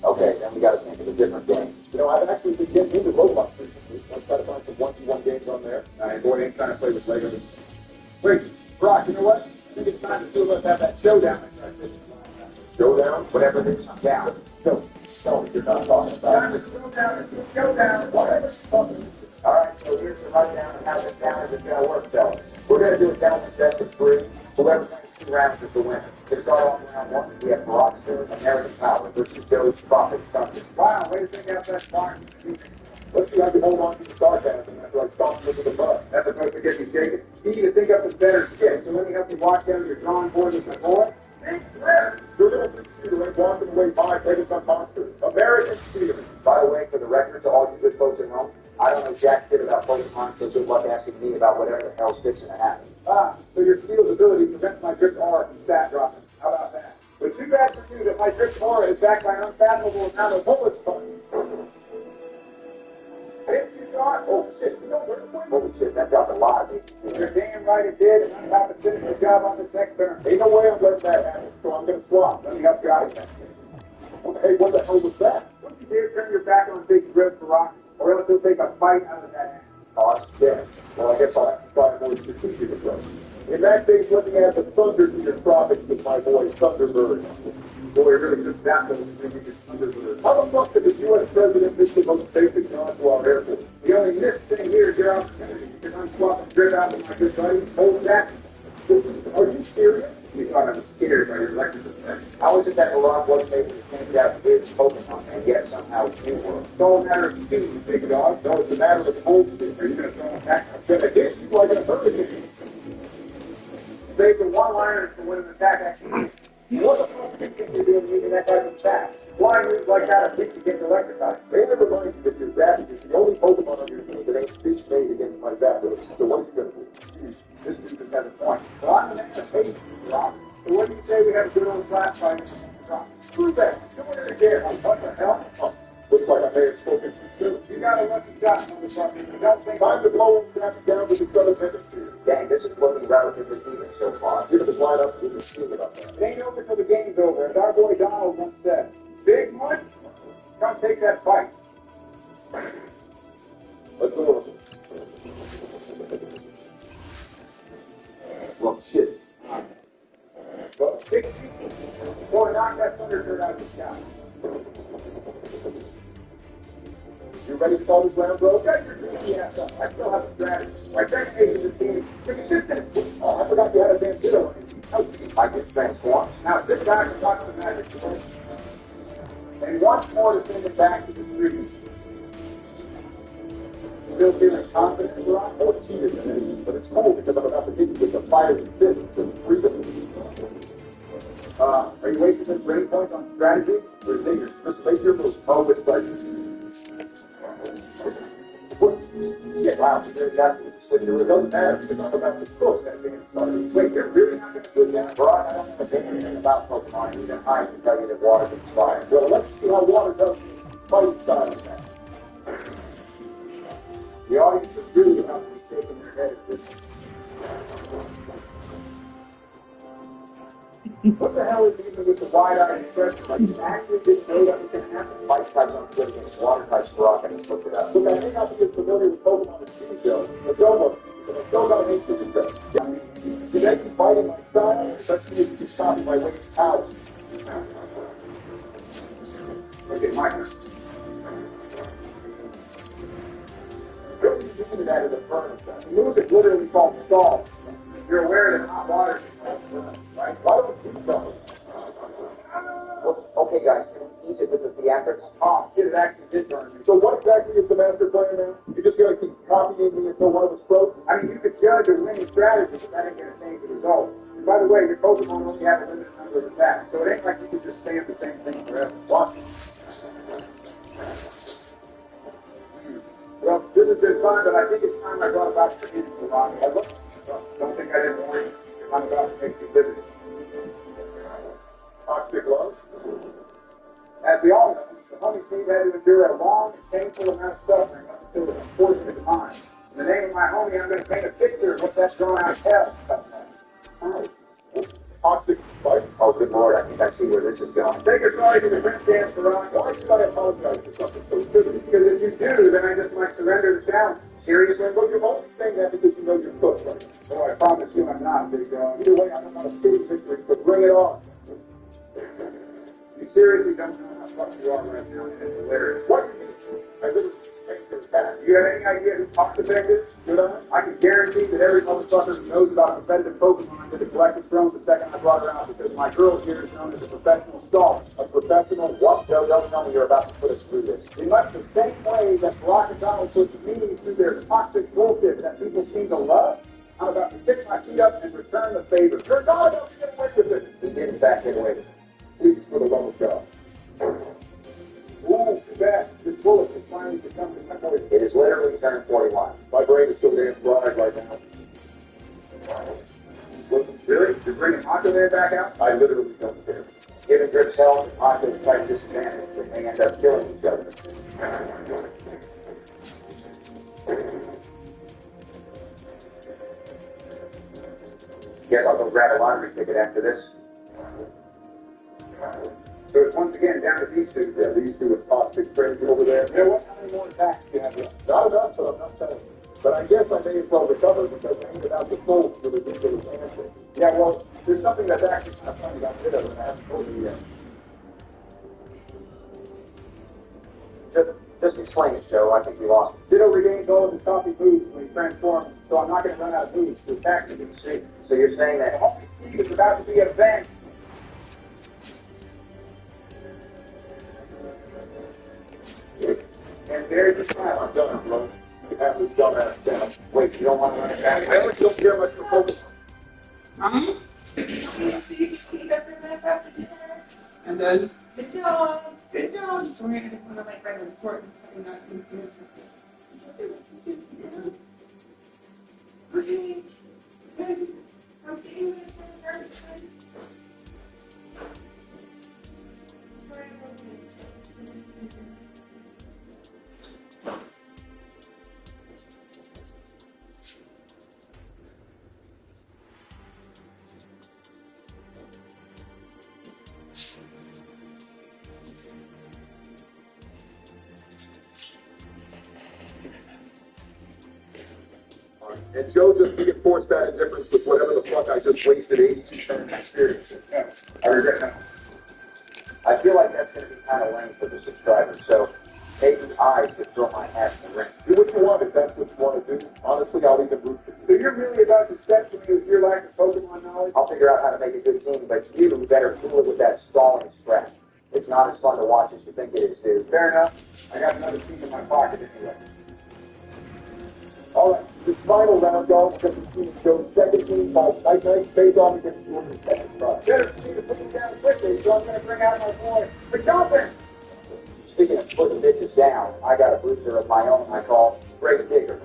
[SPEAKER 1] Okay, then we got to think of a different game. You know, I've actually been getting into Roblox recently. I've tried to find some 1v1 games on there. I enjoy any kind of play with Lego. Wait, Brock, you know what? I think it's time to do let's have that showdown. Showdown? Whatever it is, I'm down. No, you're not talking about it. Showdown, whatever. Alright, so here's the rundown of how this challenge is going to work, fellas. We're going to do it down to best of 3. Whoever wins 2 rounds is the winner. To start off round 1, we have Brockster, American Power versus Joe's Prophet Thunder. Wow, way to think out that smart. Let's see how I can hold on to the sarcasm after I stomp into the mud. That's supposed to get you shaken. You need to think up a better skit. So let me help you walk down your drawing board with my boy. Think there. Your little shooter ain't walking away by playing some monster. American theater. By the way, for the record, to all you good folks at home,
[SPEAKER 4] I don't know jack shit about Pokemon, so good luck asking me about whatever the hell's fixing to happen.
[SPEAKER 1] Ah, so your Steel's ability prevents my Drip Aura from stat dropping. How about that? But too bad for you that my Drip Aura is backed by an unfathomable amount of bullet funds. If you thought, oh shit, you know where to point?
[SPEAKER 4] Holy shit, that dropped a lot of me.
[SPEAKER 1] You're damn right it did, and I'm about to finish the job on this next turn. Ain't no way I'm letting that happen, so I'm gonna swap. Let me help you out with that. Hey, what the hell was that? Don't you dare turn your back on Big Drip for Rocky, or else he'll take a bite out of that hand.
[SPEAKER 4] Oh, shit.
[SPEAKER 1] Well, I guess I'll have to try a more strategic approach. In that case, let me add the thunder to your tropics with my boy Thunderbird. Boy, really just that little thing is Thunderbird. How the fuck did the U.S. president miss the most basic knowledge to our air force? The only missed thing here is your opportunity, because I'm swapping Drip out with my good buddy, Old Jack. Are you serious? You thought I was scared by your electric effect.
[SPEAKER 4] How is it that Iran wasn't able to change out his Pokemon, and yet somehow it's new world?
[SPEAKER 1] It's all a matter of speed, big dog. No, it's a matter of bullshit. Are you going to throw an attack? I'm going to hit you like a hurricane. Save the one-liner to win an attack action. What the fuck do you think you're doing using that type of attack? Flying moves like that are weak against electrified. They never mind you that your Zappy is the only Pokemon on your team that ain't fish made against my Zapdos. So what are you going to do? This dude just has a point. Well, I'm the man of patience, Rock. So what do you say we have a good old class fight? Screw that. Come over here. What the hell? Oh, looks like I may have spoken too soon. You got a lucky shot, motherfucker. Don't think time to blow him Zappy down with the Southern Hemisphere.
[SPEAKER 4] Dang, this is looking relatively even so far.
[SPEAKER 1] Give us line up with the scheme about that. It ain't over till the game's over, as our boy Donald once said. Big Munch, come take that fight. Let's go. Well, shit. Well, big boy, knock that Thunderbird out of the sky. You ready to call this round, bro? Yeah, you're doing the ass up. I still have a strategy. My second ace is the team. Oh, I forgot you had a damn ditto.
[SPEAKER 4] I get transformed.
[SPEAKER 1] Now, sit back and watch the magic. And once more to send it back to the street. Still feeling confident, Ron? Oh, cheated in it. But it's cool because I'm about to hit you with the fiery fists and freedom. Are you waiting for this brain point on strategy? Or is it just make your most public budget?
[SPEAKER 4] Shit, wow, you really got to switch your
[SPEAKER 1] It doesn't matter because I'm about to cook that game started. Wait, you're really not going to do that?
[SPEAKER 4] Bro, I don't know anything about Pokemon, even I can tell you that water can fire.
[SPEAKER 1] Well, let's see how water does fight style of that. The audience is really about to be shaking their head at this. What the hell is even with the wide-eyed expression? Like, you actually didn't know that was going to happen?
[SPEAKER 4] Ice types aren't good against water types, Rock, and he's looked it up.
[SPEAKER 1] Look, I may not be as familiar with Pokemon as you, Joe, but don't look. I still got an instant defense. See, they keep fighting my style. Let's see if you can copy my waist out. Look at my turn. What do you mean that is a furnace? The move is literally called stall. You're aware that hot water is called right? Why don't we do something?
[SPEAKER 4] Well, okay, guys, can we ease it with the theatrics?
[SPEAKER 1] Oh, shit, it actually did burn me. So what exactly is the master plan now? You're just going to keep copying me until one of us croaks? I mean, you could judge a winning strategy, but that ain't going to change the result. And by the way, your Pokemon only have a limited number of attacks, so it ain't like you could just stay at the same thing forever. Watch. Well, this has been fun, but I think it's time I brought about your musical rock. I love this stuff. Don't think I didn't warn you. I'm about to make you vivid. Toxic love? As we all know, the homie Steve had to endure a long and painful amount of suffering up until the unfortunate time. In the name of my homie, I'm going to paint a picture of what that drawn-out hell is. Toxic spikes?
[SPEAKER 4] Oh, good lord, I think I see where this is going.
[SPEAKER 1] Take a sorry to the French dance for Ron. Why should I apologize for something so stupid? Because if you do, then I just might surrender the challenge. Seriously? Well, you're only saying that because you know you're cooked, right? So I promise you I'm not, big dog. Either way, I'm not a pity victory, so bring it on. You seriously don't know how fucked you are right now, and it's hilarious. What do you mean? I really think there's that. Do you have any idea who Toxic is? Should I can guarantee that every motherfucker who knows about competitive Pokemon did a collective throne the second I brought her out because my girl here is known as a professional stalker. A professional what?
[SPEAKER 4] No, don't tell me you're about to put us through this.
[SPEAKER 1] In much the same way that Brock and Donald puts me through their toxic bullshit that people seem to love, I'm about to stick my feet up and return the favor. You're not going to get away with this.
[SPEAKER 4] He did in fact get away with it.
[SPEAKER 1] Please, for the love of God. Ooh, too bad. This bullet is finally become the memory.
[SPEAKER 4] It is literally turned 41.
[SPEAKER 1] My brain is so damn fried right now. What, really? You're bringing Aquaman back out? I literally don't care.
[SPEAKER 4] Given Grip's health, Aqua's fight disadvantage, and they end up killing each other. Guess I'll go grab a lottery ticket after this.
[SPEAKER 1] So it's once again down to these two. Yeah, these two with toxic crazy over there. You know what? How many more attacks do you have left? Not enough, but I'm not telling you. But I guess I may as well recover because I ain't about to soul for the ridiculous answer. Yeah, well, there's something that's actually kind of funny got rid of and I haven't told you yet.
[SPEAKER 4] Just explain it, Joe. I think we lost it.
[SPEAKER 1] Ditto regains all of his coffee moves when he transforms, so I'm not going to run out of moves to attack him.
[SPEAKER 4] See, so you're saying that
[SPEAKER 1] Holy Steve is about to be avenged. And there's the smile. I'm done, bro. You have this dumbass down.
[SPEAKER 4] wait, you don't want to run it back?
[SPEAKER 1] I don't still care much for focus.
[SPEAKER 3] And then
[SPEAKER 2] Good job. Good job. So we're going to put on my friend report. Okay. Good. Okay.
[SPEAKER 1] And Joe just reinforced that indifference with whatever the fuck I just wasted 82 cents experience. I regret that.
[SPEAKER 4] I feel like that's going to be kind of lame for the subscribers, so maybe I should throw my hat in the ring.
[SPEAKER 1] Do what you want if that's what you want to do. Honestly, I'll even root for you. So you're really about to step to me with your lack of Pokemon knowledge?
[SPEAKER 4] I'll figure out how to make a good team, but you better cool it with that stalling stretch. It's not as fun to watch as you think it is, dude.
[SPEAKER 1] Fair enough. I got another team in my pocket anyway. All right, this final round, y'all, because the team Joe's second team called Night Night face off against the Order's second try. Better see to put them down quickly, so I'm going to bring out my boy, the Jumpin'.
[SPEAKER 4] Speaking of putting bitches down, I got a bruiser of my own I call Great Digger.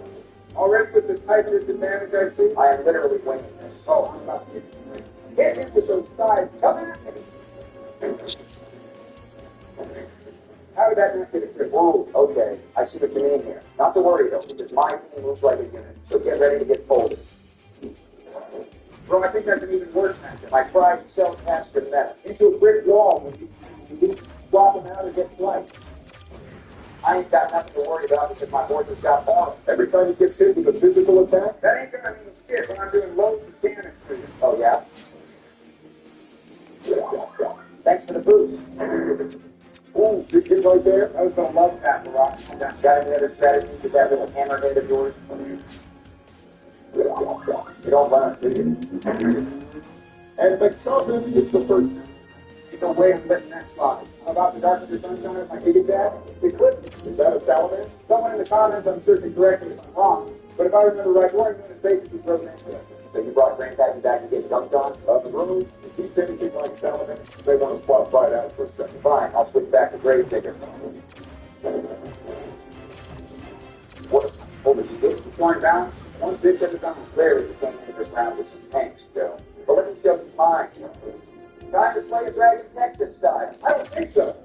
[SPEAKER 1] Already with the type of disadvantage I see?
[SPEAKER 4] I am literally winning this.
[SPEAKER 1] Oh, I'm about to get you. Hit him with those sides. Come at me. How did that not get a trip?
[SPEAKER 4] Ooh, okay. I see what you mean here. Not to worry, though, because my team moves like a unit, so get ready to get folded.
[SPEAKER 1] Bro, I think that's an even worse matchup.
[SPEAKER 4] My pride sells faster than that.
[SPEAKER 1] Into a brick wall when you didn't swap them out or get flight.
[SPEAKER 4] I ain't got nothing to worry about because my boys have got bottom.
[SPEAKER 1] Every time he gets hit with a physical attack? That ain't gonna mean shit when I'm doing loads of damage to you.
[SPEAKER 4] Oh, yeah? Thanks for the boost.
[SPEAKER 1] Ooh, big hit right there. I was gonna love that, Barack.
[SPEAKER 4] Got any other strategies with that little hammerhead of yours? You don't learn, do you?
[SPEAKER 1] And McTuffin is the first. You can wait and let that slide. How about the Dark of the Sunshine if I take it back? The clip. Is that a salamander? Someone in the comments, I'm sure, can correct me if I'm wrong. But if I remember right, Warren is basically broken into it.
[SPEAKER 4] So you brought Grandpappy back to get dunked on?
[SPEAKER 1] The room, if he's anything like salamander, they want to swap right out for a second.
[SPEAKER 4] Fine, I'll switch back to Grave Digger. What? Holy shit.
[SPEAKER 1] Flying down, one bitch at a time.
[SPEAKER 4] Clearly, you came into this round with some tanks, Joe. But let me show you mine. Time to slay a dragon Texas style.
[SPEAKER 1] I don't think so.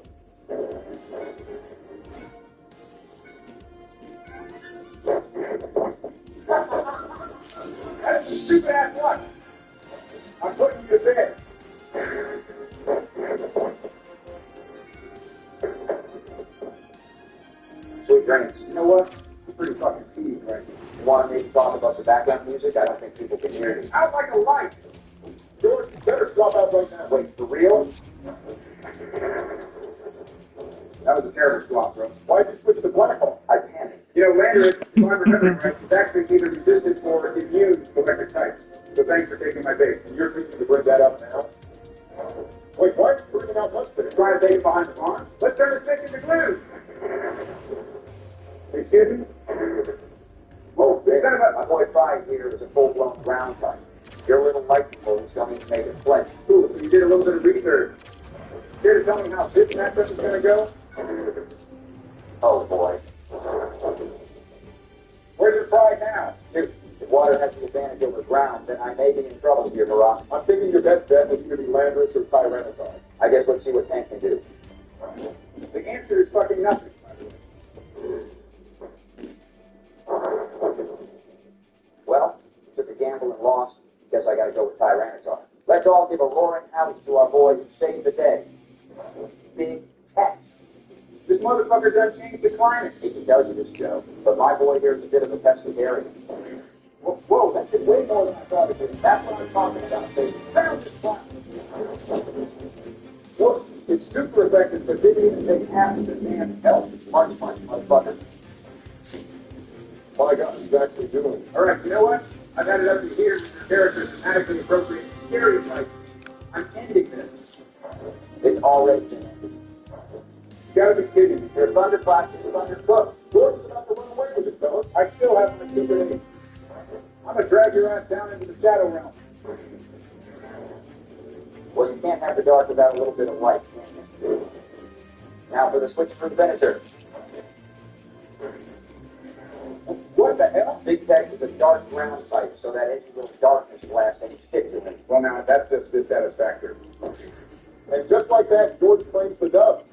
[SPEAKER 1] That's a stupid ass one. I'm putting you to bed.
[SPEAKER 4] Sweet dreams.
[SPEAKER 1] You know what? It's pretty fucking cheesy right here.
[SPEAKER 4] You want me to talk about the background music? I don't think people can hear it.
[SPEAKER 1] Out like a light. George, you better swap out right now.
[SPEAKER 4] Wait, for real?
[SPEAKER 1] That was a terrible swap, bro. Why'd you switch to Black Hole?
[SPEAKER 4] I panicked.
[SPEAKER 1] You know, Lander, if I remember right, is actually either resistant or immune to electric types. So thanks for taking my bait. And you're choosing to bring that up now? Wait, what? Bringing out what's there? Trying to take it behind the barn? Let's turn this thing into glue. Excuse me?
[SPEAKER 4] Whoa, my boy Pride here is a full-blown ground type. Your little lightning bolts don't even make it flex.
[SPEAKER 1] Cool, so you did a little bit of research. Here to tell me how this matchup is going to go?
[SPEAKER 4] Oh boy.
[SPEAKER 1] Where's your pride now?
[SPEAKER 4] Shoot, if water has the advantage over ground, then I may be in trouble here, Barack.
[SPEAKER 1] I'm thinking your best bet would either be Landris or Tyranitar.
[SPEAKER 4] I guess let's see what Tank can do.
[SPEAKER 1] The answer is fucking nothing.
[SPEAKER 4] Well, took a gamble and lost. Guess I gotta go with Tyranitar. Let's all give a roaring howdy to our boy who saved the day. Big Tex.
[SPEAKER 1] This motherfucker done changed the climate.
[SPEAKER 4] Hate to tell you this, Joe, but my boy here's a bit of a pescatarian.
[SPEAKER 1] Whoa, that did way more than I thought it did. That's what I'm talking about, baby. Pound this climate. Look, it's super effective, but didn't even take half of the damn health.
[SPEAKER 4] Punch, motherfucker.
[SPEAKER 1] My God, he's actually doing it. All right, you know what? I've had it up to here. Character dramatically appropriate stereotype. I'm ending this.
[SPEAKER 4] It's already been ended.
[SPEAKER 1] You gotta be kidding me.
[SPEAKER 4] Your thunderclap is undercooked.
[SPEAKER 1] George's about to run away with it, fellas. I still haven't recuperated. I'm gonna drag your ass down into the shadow realm.
[SPEAKER 4] Well, you can't have the dark without a little bit of light, can you? Now for the switch for the finisher.
[SPEAKER 1] What the hell?
[SPEAKER 4] Big Tex is a dark ground type, so that edgy little darkness blasts any shit to him.
[SPEAKER 1] Well, now, that's just dissatisfactory. And just like that, George claims the dub.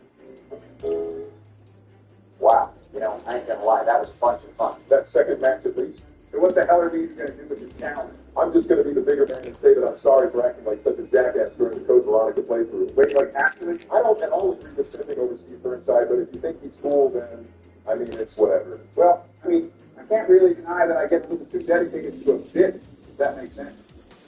[SPEAKER 4] Wow. You know, I ain't gonna lie, that was a bunch of fun.
[SPEAKER 1] That second match, at least. So what the hell are we even gonna do with your challenge? I'm just gonna be the bigger man and say that I'm sorry for acting like such a jackass during the Code Veronica playthrough. Wait, like actually? I don't at all agree with sending over Steve Burnside, but if you think he's cool, then, I mean, it's whatever. Well, I mean, I can't really deny that I get a little too dedicated to a bit, if that makes sense.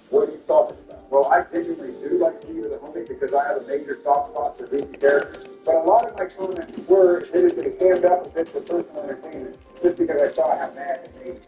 [SPEAKER 1] What are you talking about? Well, I genuinely do like Steve as a homie because I have a major soft spot for goofy characters. But a lot of my comments were admittedly hammed up a bit for personal entertainment, just because I saw how mad it made me.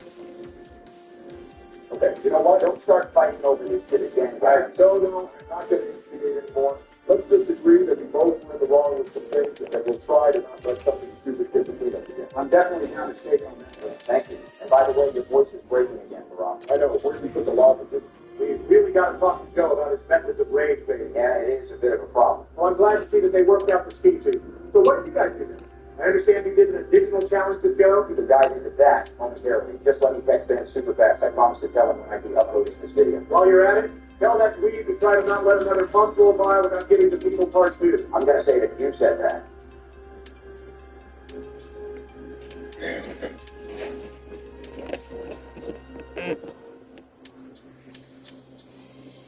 [SPEAKER 1] Okay, you know what?
[SPEAKER 4] Don't start fighting over this shit again,
[SPEAKER 1] All
[SPEAKER 4] guys.
[SPEAKER 1] right, so no, I'm not going to instigate anymore. Let's just agree that we both were in the wrong with some things and that we'll try to not let something stupid get between us again. I'm definitely down to stake on that.
[SPEAKER 4] Thank you. And by the way, your voice is breaking again, Barack.
[SPEAKER 1] I know, where did we put the lozenges? We really got to talk to Joe about his methods of rage baiting.
[SPEAKER 4] Yeah, it is a bit of a problem.
[SPEAKER 1] Well, I'm glad to see that they worked out for Steve too. So what did you guys do then? I understand you did an additional challenge to Joe.
[SPEAKER 4] The guys into that momentarily. Just let me text Ben super fast. I promise to tell him when I be uploading this video.
[SPEAKER 1] While you're at it, tell that dweeb to try to not let another month go by without getting the people part two.
[SPEAKER 4] I'm gonna say that you said that.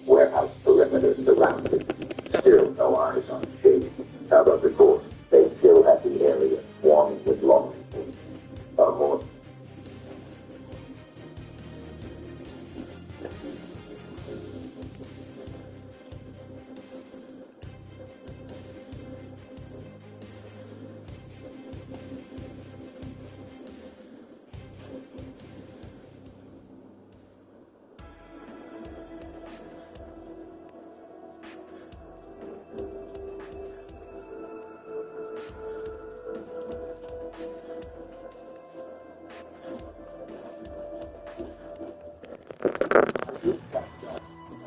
[SPEAKER 6] Warehouse perimeter surrounded. Still no eyes on Shady. How about before? They still have the area swarming with law enforcement. More.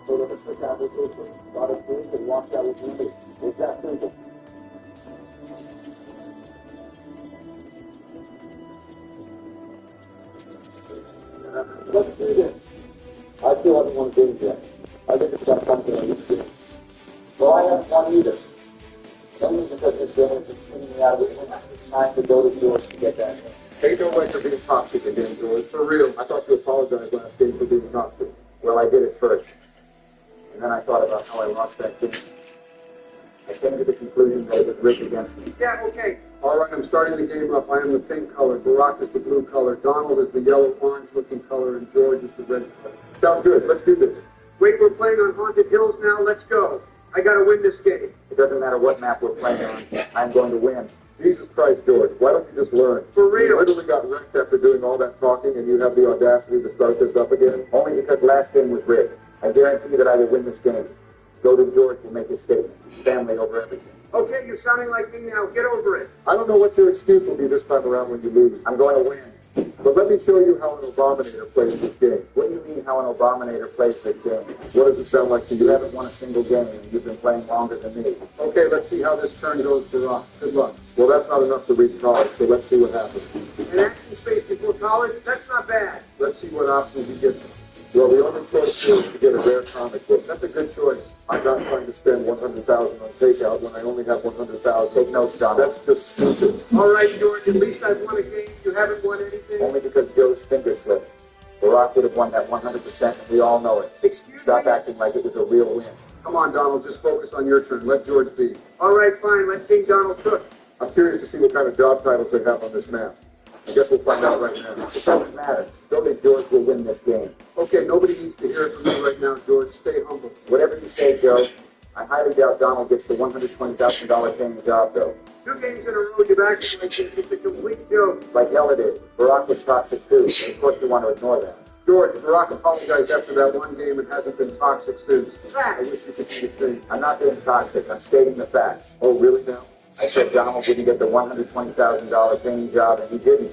[SPEAKER 1] So let us look out with this one. Got a drink and walked out with you. It's that simple. Let's do this. I still haven't won games yet. I think it's got something I need to do. Well, I haven't won either. Only because this game has been sending me out of the win. I'm trying to go to yours to get that win. Ain't no way for being toxic again, George. For real. I thought you apologized last game for being toxic.
[SPEAKER 4] Well, I did it first. And then I thought about how I lost that game. I came to the conclusion that it was rigged against me.
[SPEAKER 1] Yeah, okay. All right, I'm starting the game up. I am the pink color. Barack is the blue color. Donald is the yellow-orange looking color. And George is the red color. Sounds good. Let's do this. Wait, we're playing on Haunted Hills now. Let's go. I got to win this game.
[SPEAKER 4] It doesn't matter what map we're playing on. I'm going to win.
[SPEAKER 1] Jesus Christ, George. Why don't you just learn? For real. You literally got wrecked after doing all that talking, and you have the audacity to start this up again?
[SPEAKER 4] Only because last game was rigged. I guarantee that I will win this game. Go to George will make his statement. Family over everything.
[SPEAKER 1] Okay, you're sounding like me now. Get over it. I don't know what your excuse will be this time around when you lose.
[SPEAKER 4] I'm going to win.
[SPEAKER 5] But let me show you how an Abominator plays this game.
[SPEAKER 6] What do you mean how an Abominator plays this game?
[SPEAKER 5] What does it sound like to
[SPEAKER 6] You
[SPEAKER 5] you?
[SPEAKER 6] haven't won a single game, and you've been playing longer than me.
[SPEAKER 5] Okay, let's see how this turn goes for Rock. Good luck. Well, that's not enough to reach college, so let's see what happens.
[SPEAKER 7] An action space before college? That's not bad.
[SPEAKER 5] Let's see what options he gets. Well, the only choice is to get a rare comic book.
[SPEAKER 7] That's a good choice.
[SPEAKER 5] I'm not trying to spend $100,000 on takeout when I only have $100,000.
[SPEAKER 6] Take notes, Donald.
[SPEAKER 5] That's just stupid.
[SPEAKER 7] All right, George, at least I've won a game. You haven't won anything.
[SPEAKER 6] Only because Joe's finger slipped. Barack would have won that 100%, and we all know it.
[SPEAKER 7] Excuse
[SPEAKER 6] Stop
[SPEAKER 7] me?
[SPEAKER 6] acting like it was a real win.
[SPEAKER 5] Come on, Donald, just focus on your turn. Let George be.
[SPEAKER 7] All right, fine. Let King Donald cook.
[SPEAKER 5] I'm curious to see what kind of job titles they have on this map. I guess we'll find out right now.
[SPEAKER 6] It doesn't matter. Still that George will win this game.
[SPEAKER 5] Okay, nobody needs to hear it from me right now, George. Stay humble.
[SPEAKER 6] Whatever you say, Joe. I highly doubt Donald gets the $120,000 paying job, though.
[SPEAKER 7] 2 games in a row, you've acted like this. It's a complete joke.
[SPEAKER 6] Like hell it is. Barack was toxic, too. And of course you want to ignore that.
[SPEAKER 5] George, Barack apologized after that one game and hasn't been toxic since. I
[SPEAKER 7] Facts.
[SPEAKER 5] wish you could see the same.
[SPEAKER 6] I'm not being toxic. I'm stating the facts.
[SPEAKER 5] Oh, really now?
[SPEAKER 6] I said Donald didn't get the $120,000 paying job, and he didn't.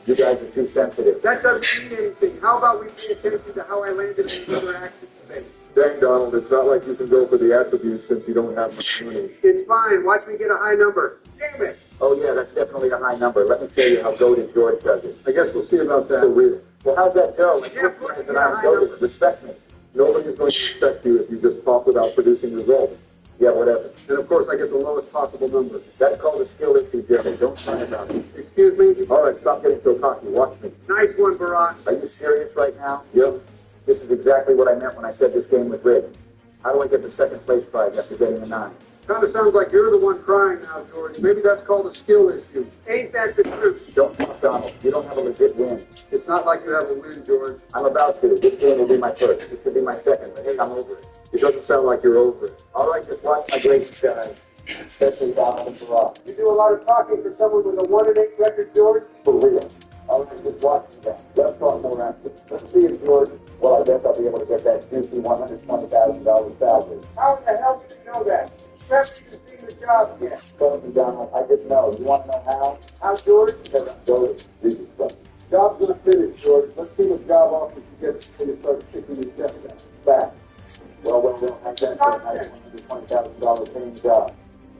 [SPEAKER 6] You guys are too sensitive.
[SPEAKER 7] That doesn't mean anything. How about we pay attention to how I landed in another action space?
[SPEAKER 5] Dang, Donald, it's not like you can go for the attributes since you don't have much money.
[SPEAKER 7] It's fine. Watch me get a high number. Damn it.
[SPEAKER 6] Oh, yeah, that's definitely a high number. Let me show you how goated George does it.
[SPEAKER 5] I guess we'll see about that. For real.
[SPEAKER 6] Well, how's that, Joe?
[SPEAKER 7] Yeah, of course,
[SPEAKER 6] That I'm goated. Respect me.
[SPEAKER 5] Nobody's going to respect you if you just talk without producing results.
[SPEAKER 6] Yeah, whatever.
[SPEAKER 5] And of course, I get the lowest possible number.
[SPEAKER 6] That's called a skill issue, Jimmy. Don't turn it on.
[SPEAKER 7] Excuse me?
[SPEAKER 5] All right, stop getting so cocky. Watch me.
[SPEAKER 7] Nice one, Barack.
[SPEAKER 6] Are you serious right now?
[SPEAKER 5] Yep.
[SPEAKER 6] This is exactly what I meant when I said this game was rigged. How do I get the second place prize after getting a 9?
[SPEAKER 5] Kind of sounds like you're the one crying now, George. Maybe that's called a skill issue.
[SPEAKER 7] Ain't that the truth?
[SPEAKER 6] Don't talk, Donald. You don't have a legit win.
[SPEAKER 5] It's not like you have a win, George.
[SPEAKER 6] I'm about to. This game will be my first. It should be my second, but hey, I'm over it.
[SPEAKER 5] It doesn't sound like you're over it.
[SPEAKER 6] All right, just watch my great guys, especially Donald and Barack.
[SPEAKER 7] You do a lot of talking for someone with a 1-8 record, George.
[SPEAKER 6] For real. All right, just watch me then. Let's talk more after. Let's see it, George. Well, I guess I'll be able to get that juicy $120,000 salary.
[SPEAKER 7] How in the hell did you know that? You haven't even seen the job yet.
[SPEAKER 6] Trust me, Donald. I just know. You want to know how?
[SPEAKER 7] How, George?
[SPEAKER 6] Because I'm goated. This is fun.
[SPEAKER 5] Job's gonna finish, George. Let's see what job offers you get before you start sticking your chest out.
[SPEAKER 6] Facts. Well, I sent for a nice $120,000 paying job.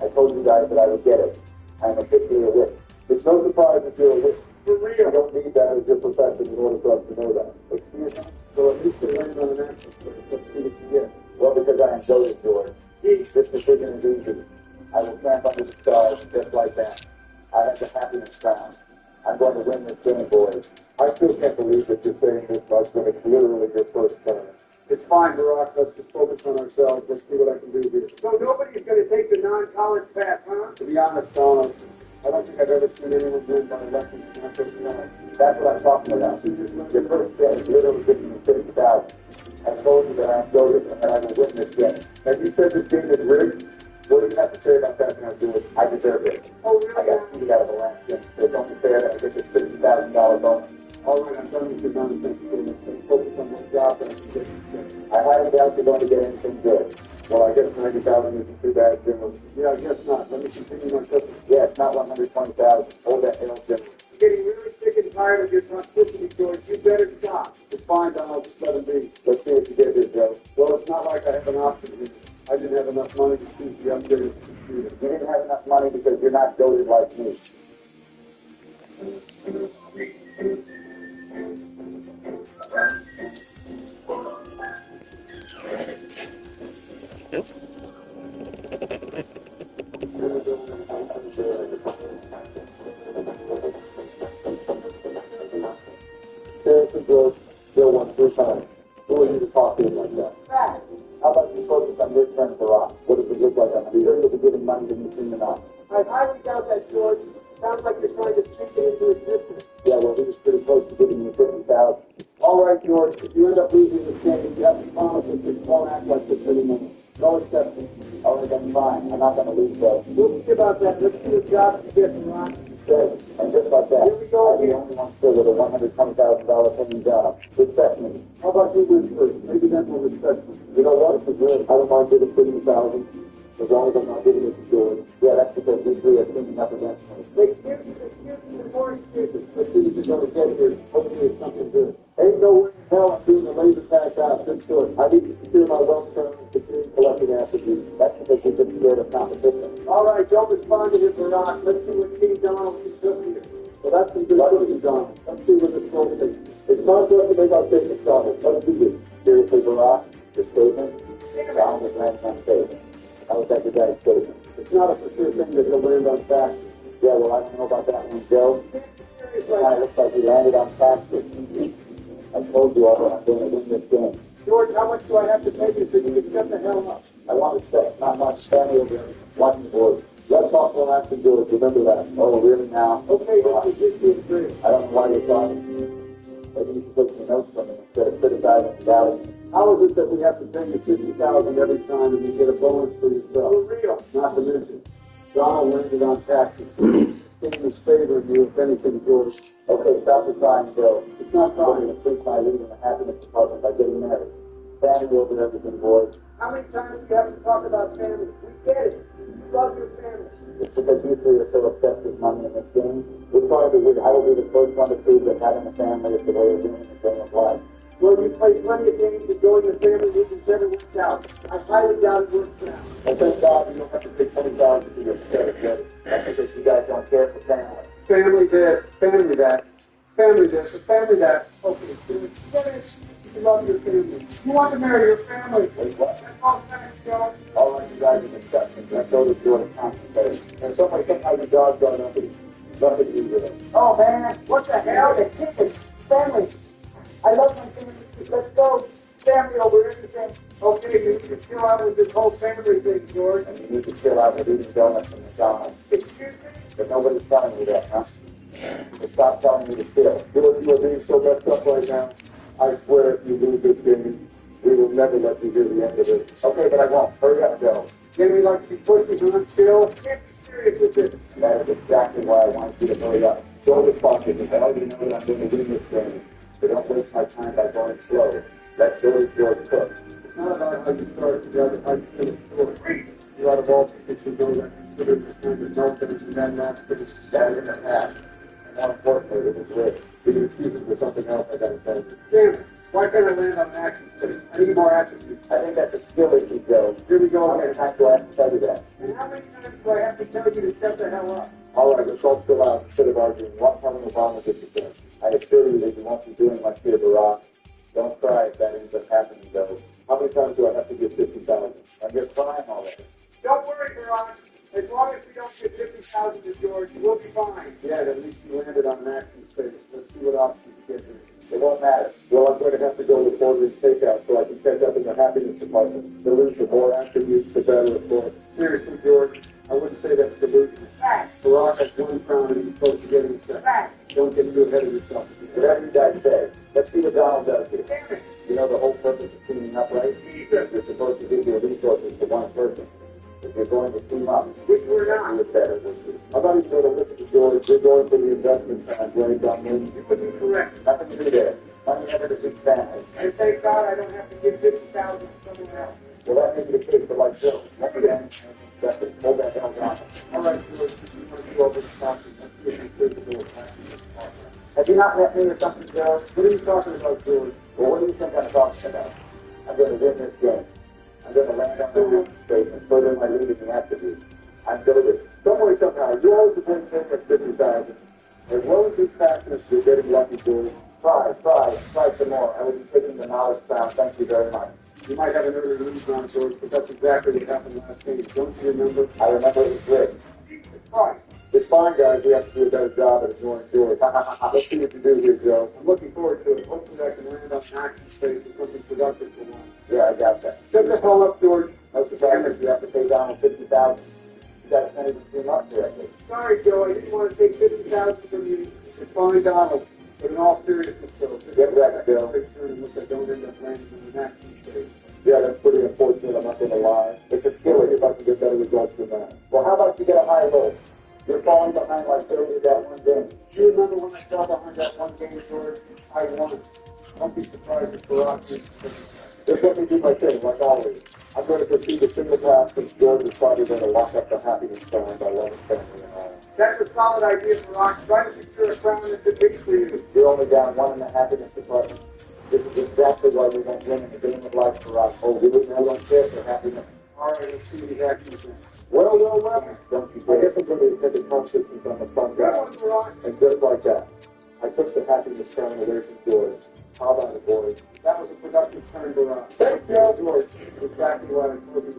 [SPEAKER 6] I told you guys that I would get it. I am officially a witch.
[SPEAKER 5] It's no surprise that you're a witch.
[SPEAKER 7] For
[SPEAKER 5] You
[SPEAKER 7] real.
[SPEAKER 5] don't need that as your profession in order for us to know that.
[SPEAKER 6] Excuse me?
[SPEAKER 5] So at least you land on an action place. Let's see what you get.
[SPEAKER 6] Well, because I am goated, George.
[SPEAKER 7] Geez.
[SPEAKER 6] This decision is easy. I will tramp under the stars just like that. I have the happiness crown. I'm going to win this game, boys.
[SPEAKER 5] I still can't believe that you're saying this much when it's literally your first turn. It's fine, Barack. Let's just focus on ourselves. Let's see what I can do here.
[SPEAKER 7] So nobody's going to take the non-college path, huh?
[SPEAKER 5] To be honest, Donald, I don't think I've ever seen anyone win by election in my personality.
[SPEAKER 6] That's what I'm talking about. Your first step is literally giving me $50,000. I told you that I'm goated and that I will win this game.
[SPEAKER 5] Have you said this game is rigged? What do you have to say about that now, George?
[SPEAKER 6] I deserve it.
[SPEAKER 7] Oh,
[SPEAKER 6] I
[SPEAKER 7] really?
[SPEAKER 6] got seeded out of the last game, so it's only fair that I get this $50,000 bonus.
[SPEAKER 5] All right, I'm done with your nonsense. Let's focus on what job that I can get you.
[SPEAKER 6] I highly doubt you're going to get anything good.
[SPEAKER 5] Well, I guess 90,000 isn't too bad, General. Yeah, I guess not. Let me continue my cooking.
[SPEAKER 6] Yeah, it's not 120,000. Hold that L, General.
[SPEAKER 7] I'm getting really sick and tired of your toxicity, George. You better stop.
[SPEAKER 5] It's fine, Donald. Just let him be.
[SPEAKER 6] Let's see what you get here, Joe.
[SPEAKER 5] Well, it's not like I have an option here. I didn't have enough money to choose the upgraded computer.
[SPEAKER 6] You didn't have enough money because you're not goated like me.
[SPEAKER 5] Seriously, George, still won 3 times. Who are you to talk to him like that?
[SPEAKER 7] Fact.
[SPEAKER 6] How about you focus on your turn, Barack? What does it look like? I'm sure you'll be giving money to me soon enough.
[SPEAKER 7] I highly doubt that, George. Sounds like you're trying to speak it into existence.
[SPEAKER 6] Yeah, well, he was pretty close to giving me $50,000.
[SPEAKER 5] All right, George, if you end up losing this game, you have to promise that you won't act like this anymore. No exception.
[SPEAKER 6] All right, then fine. I'm not going to lose, though.
[SPEAKER 7] We'll see about that. Let's see what job you get, Ron.
[SPEAKER 6] Good. And just like that,
[SPEAKER 7] Here we go
[SPEAKER 6] I'm the
[SPEAKER 7] again.
[SPEAKER 6] only one still with a $120,000 paying job. Respect me.
[SPEAKER 5] How about you win first? Maybe then we'll respect you. You know what? This is good. I don't mind giving 50,000.
[SPEAKER 6] As long as I'm not giving it to George. Yeah, that's because we three are teaming up against me.
[SPEAKER 7] Excuses, and more excuses.
[SPEAKER 6] As soon as you're going to get here, hopefully it's something good. Ain't no way in hell I'm doing the laser pass out this short. I need to secure my long-term and security collecting attributes. That's because we're just scared of competition.
[SPEAKER 7] All right, don't respond to him, Barack. Let's see what King Donald can do here.
[SPEAKER 6] So that's some good news, John. Let's see where this goes. It's time for us to make our statements, Donald. Let's do this. Seriously, Barack, your statements? Donald was landing on statements. How was that your guy's statement? It's not a for sure thing that he'll land on facts. Yeah, well, I don't know about that one, Joe. It kind of looks like he landed on taxes. I told you all that I'm going to win this game.
[SPEAKER 7] George, how much do I have to pay you so you can shut the hell up?
[SPEAKER 6] I want to stay. Not much family over there. Watching boys. Let's talk while asking George. Remember that. Oh, really now?
[SPEAKER 7] Okay, this is just great.
[SPEAKER 6] I don't know why you're talking. Maybe you should take some notes from me instead of criticizing and doubting. How is it that we have to pay you $50,000 every time and you get a bonus for yourself?
[SPEAKER 7] For real.
[SPEAKER 6] Not to mention, Donald landed on taxes. King is favoring you, if anything, George. Okay, stop the crying, Bill. It's not crying. It's increase my lead in the happiness department by getting married. Family over everything, boys.
[SPEAKER 7] How many times do you have to talk about family? We get it. You love your family.
[SPEAKER 6] It's because you three are so obsessed with money in this game. We're trying to win. I will be the first one to prove that having a family is the way of doing the game of life.
[SPEAKER 7] Well, you play plenty of games and join your family meetings never worked out. I highly doubt it works out.
[SPEAKER 6] And thank God you don't have to pay $20,000 for your credit. That's because you guys don't care for family.
[SPEAKER 7] Family this, family that, family this, and family that. Okay, dude, get it. You love your family. You want to marry your family.
[SPEAKER 6] Wait, what?
[SPEAKER 7] That's all facts, Joe.
[SPEAKER 6] All right, you guys are disgusting. Let's go to Jordan concentrate. And somebody somehow your dog got up and nothing to do with it.
[SPEAKER 7] Oh, man, what the hell? The kids, family. I love my family. Let's go. Family over everything. Okay, you need to chill out with this whole family thing, George.
[SPEAKER 6] And you need to chill out with eating donuts from McDonald's.
[SPEAKER 7] Excuse me?
[SPEAKER 6] But nobody's telling you that, huh? So stop telling me to chill. You are being so messed up right now. I swear if you lose this game, we will never let you hear the end of it. Okay, but I won't. Hurry up, Joe.
[SPEAKER 7] Jimmy likes to push you to chill. Can't be serious with this.
[SPEAKER 6] That is exactly why I want you to hurry up. Don't respond to me. I already know that I'm going to win this game. So don't waste my time by going slow. Let George cook.
[SPEAKER 7] It's not about how you start together, how you finish story. You're out of all positions, though, that consider the kind of meltdown and that last finish.
[SPEAKER 6] That is in the past. And more importantly, it was lit. Give me excuses for something else I gotta tell you.
[SPEAKER 7] Damn it. Why can't I land on action space? I need more attributes.
[SPEAKER 6] I think that's a skill issue, Joe.
[SPEAKER 7] Here we go
[SPEAKER 6] How many
[SPEAKER 7] again.
[SPEAKER 6] times do I have to tell you that?
[SPEAKER 7] And how many times do I have to tell you to shut the hell up?
[SPEAKER 6] All right, let's all chill out instead of arguing. One telling Obama this again. I assure you that you won't be doing much here, Barack. Don't cry if that ends up happening, though. How many times do I have to give 50,000? And you're crying already.
[SPEAKER 7] Don't worry, Veron. As long as we don't get 50,000 to George, we'll be fine.
[SPEAKER 6] Yeah, at least you landed on an action space. Let's see what options you get here. It won't matter. Well, I'm going to have to go with ordering takeout so I can catch up in the happiness department. The more attributes, the better, of course.
[SPEAKER 7] Seriously, George, I wouldn't say that's delusion.
[SPEAKER 2] Facts.
[SPEAKER 7] Barack has one crown and he's supposed to get him set.
[SPEAKER 2] Facts.
[SPEAKER 7] Don't get too ahead of yourself.
[SPEAKER 6] Whatever you guys say. Let's see what Donald does here.
[SPEAKER 2] Damn it.
[SPEAKER 6] You know the whole purpose of teaming up, right?
[SPEAKER 7] Jesus.
[SPEAKER 6] You're supposed to give your resources to one person. If you're going to team up,
[SPEAKER 7] Which we're
[SPEAKER 6] do
[SPEAKER 7] not.
[SPEAKER 6] it better. How about you go to listen to George? You're going for the investment time, right, Donald?
[SPEAKER 7] You would be correct.
[SPEAKER 6] Nothing to do there. Money never defeats family.
[SPEAKER 7] And thank God I don't have to give 50,000 to someone else.
[SPEAKER 6] Well, that may be the case for like Joe. Again, that's it. Hold that down, Donald.
[SPEAKER 7] All right, George, you want to go over the topic. Let's see if you clear the door.
[SPEAKER 6] Have you not met me or something, Joe?
[SPEAKER 7] What are you talking about, George?
[SPEAKER 6] Well, what do you think I'm talking about? I'm going to win this game. I'm going to land on the empty space and further my lead in the attributes. I'm goaded. Some way, somehow, you always have been paying us 50,000. As well as these passions, you're getting lucky, George. Try some more. I will be taking the knowledge crown. Thank you very much.
[SPEAKER 7] You might have an early lead on, George, but that's exactly what happened last game. Don't you remember?
[SPEAKER 6] I remember it was good.
[SPEAKER 7] Jesus Christ.
[SPEAKER 6] It's fine, guys. We have to do a better job at ignoring George. Let's see what you do here, Joe.
[SPEAKER 7] I'm looking forward to it. Hopefully I can land on action space with something productive for once.
[SPEAKER 6] Yeah, I got that.
[SPEAKER 7] Shut the hell up, George.
[SPEAKER 6] No surprise, you have to pay Donald 50,000. You guys can't even team up correctly.
[SPEAKER 7] Sorry, Joe. I didn't want to take 50,000 from you. It's fine, Donald. But in all seriousness, Joe,
[SPEAKER 6] Get wrecked, Joe.
[SPEAKER 7] make sure that I don't end up landing on an action space.
[SPEAKER 6] Yeah, that's pretty unfortunate. I'm not going to lie. It's a skill if I can get better results than that. Well, how about you get a high roll? You're falling behind like 30 that one game.
[SPEAKER 7] Do you remember when I fell behind that one game, George? I won. Don't be surprised if Barack didn't.
[SPEAKER 6] Just let me do my thing, like always. I'm going to proceed to single pass since George is probably going to lock up the happiness crown by loving family and all.
[SPEAKER 7] That's a solid idea, Barack. Try to secure a crown that's a big for you.
[SPEAKER 6] You're only down one in the happiness department. This is exactly why we don't win in the game of life, Barack. Oh, we wouldn't have on care for happiness.
[SPEAKER 7] All right, let's see what he's actually doing.
[SPEAKER 6] Well, don't you dare. I guess I'm going to take the conscience on the front guy. And just like that, I took the happiness crown away from George. How about it, boys?
[SPEAKER 7] That was a productive turn, Barack.
[SPEAKER 6] Thanks, Joe.
[SPEAKER 7] George, exactly what I told you.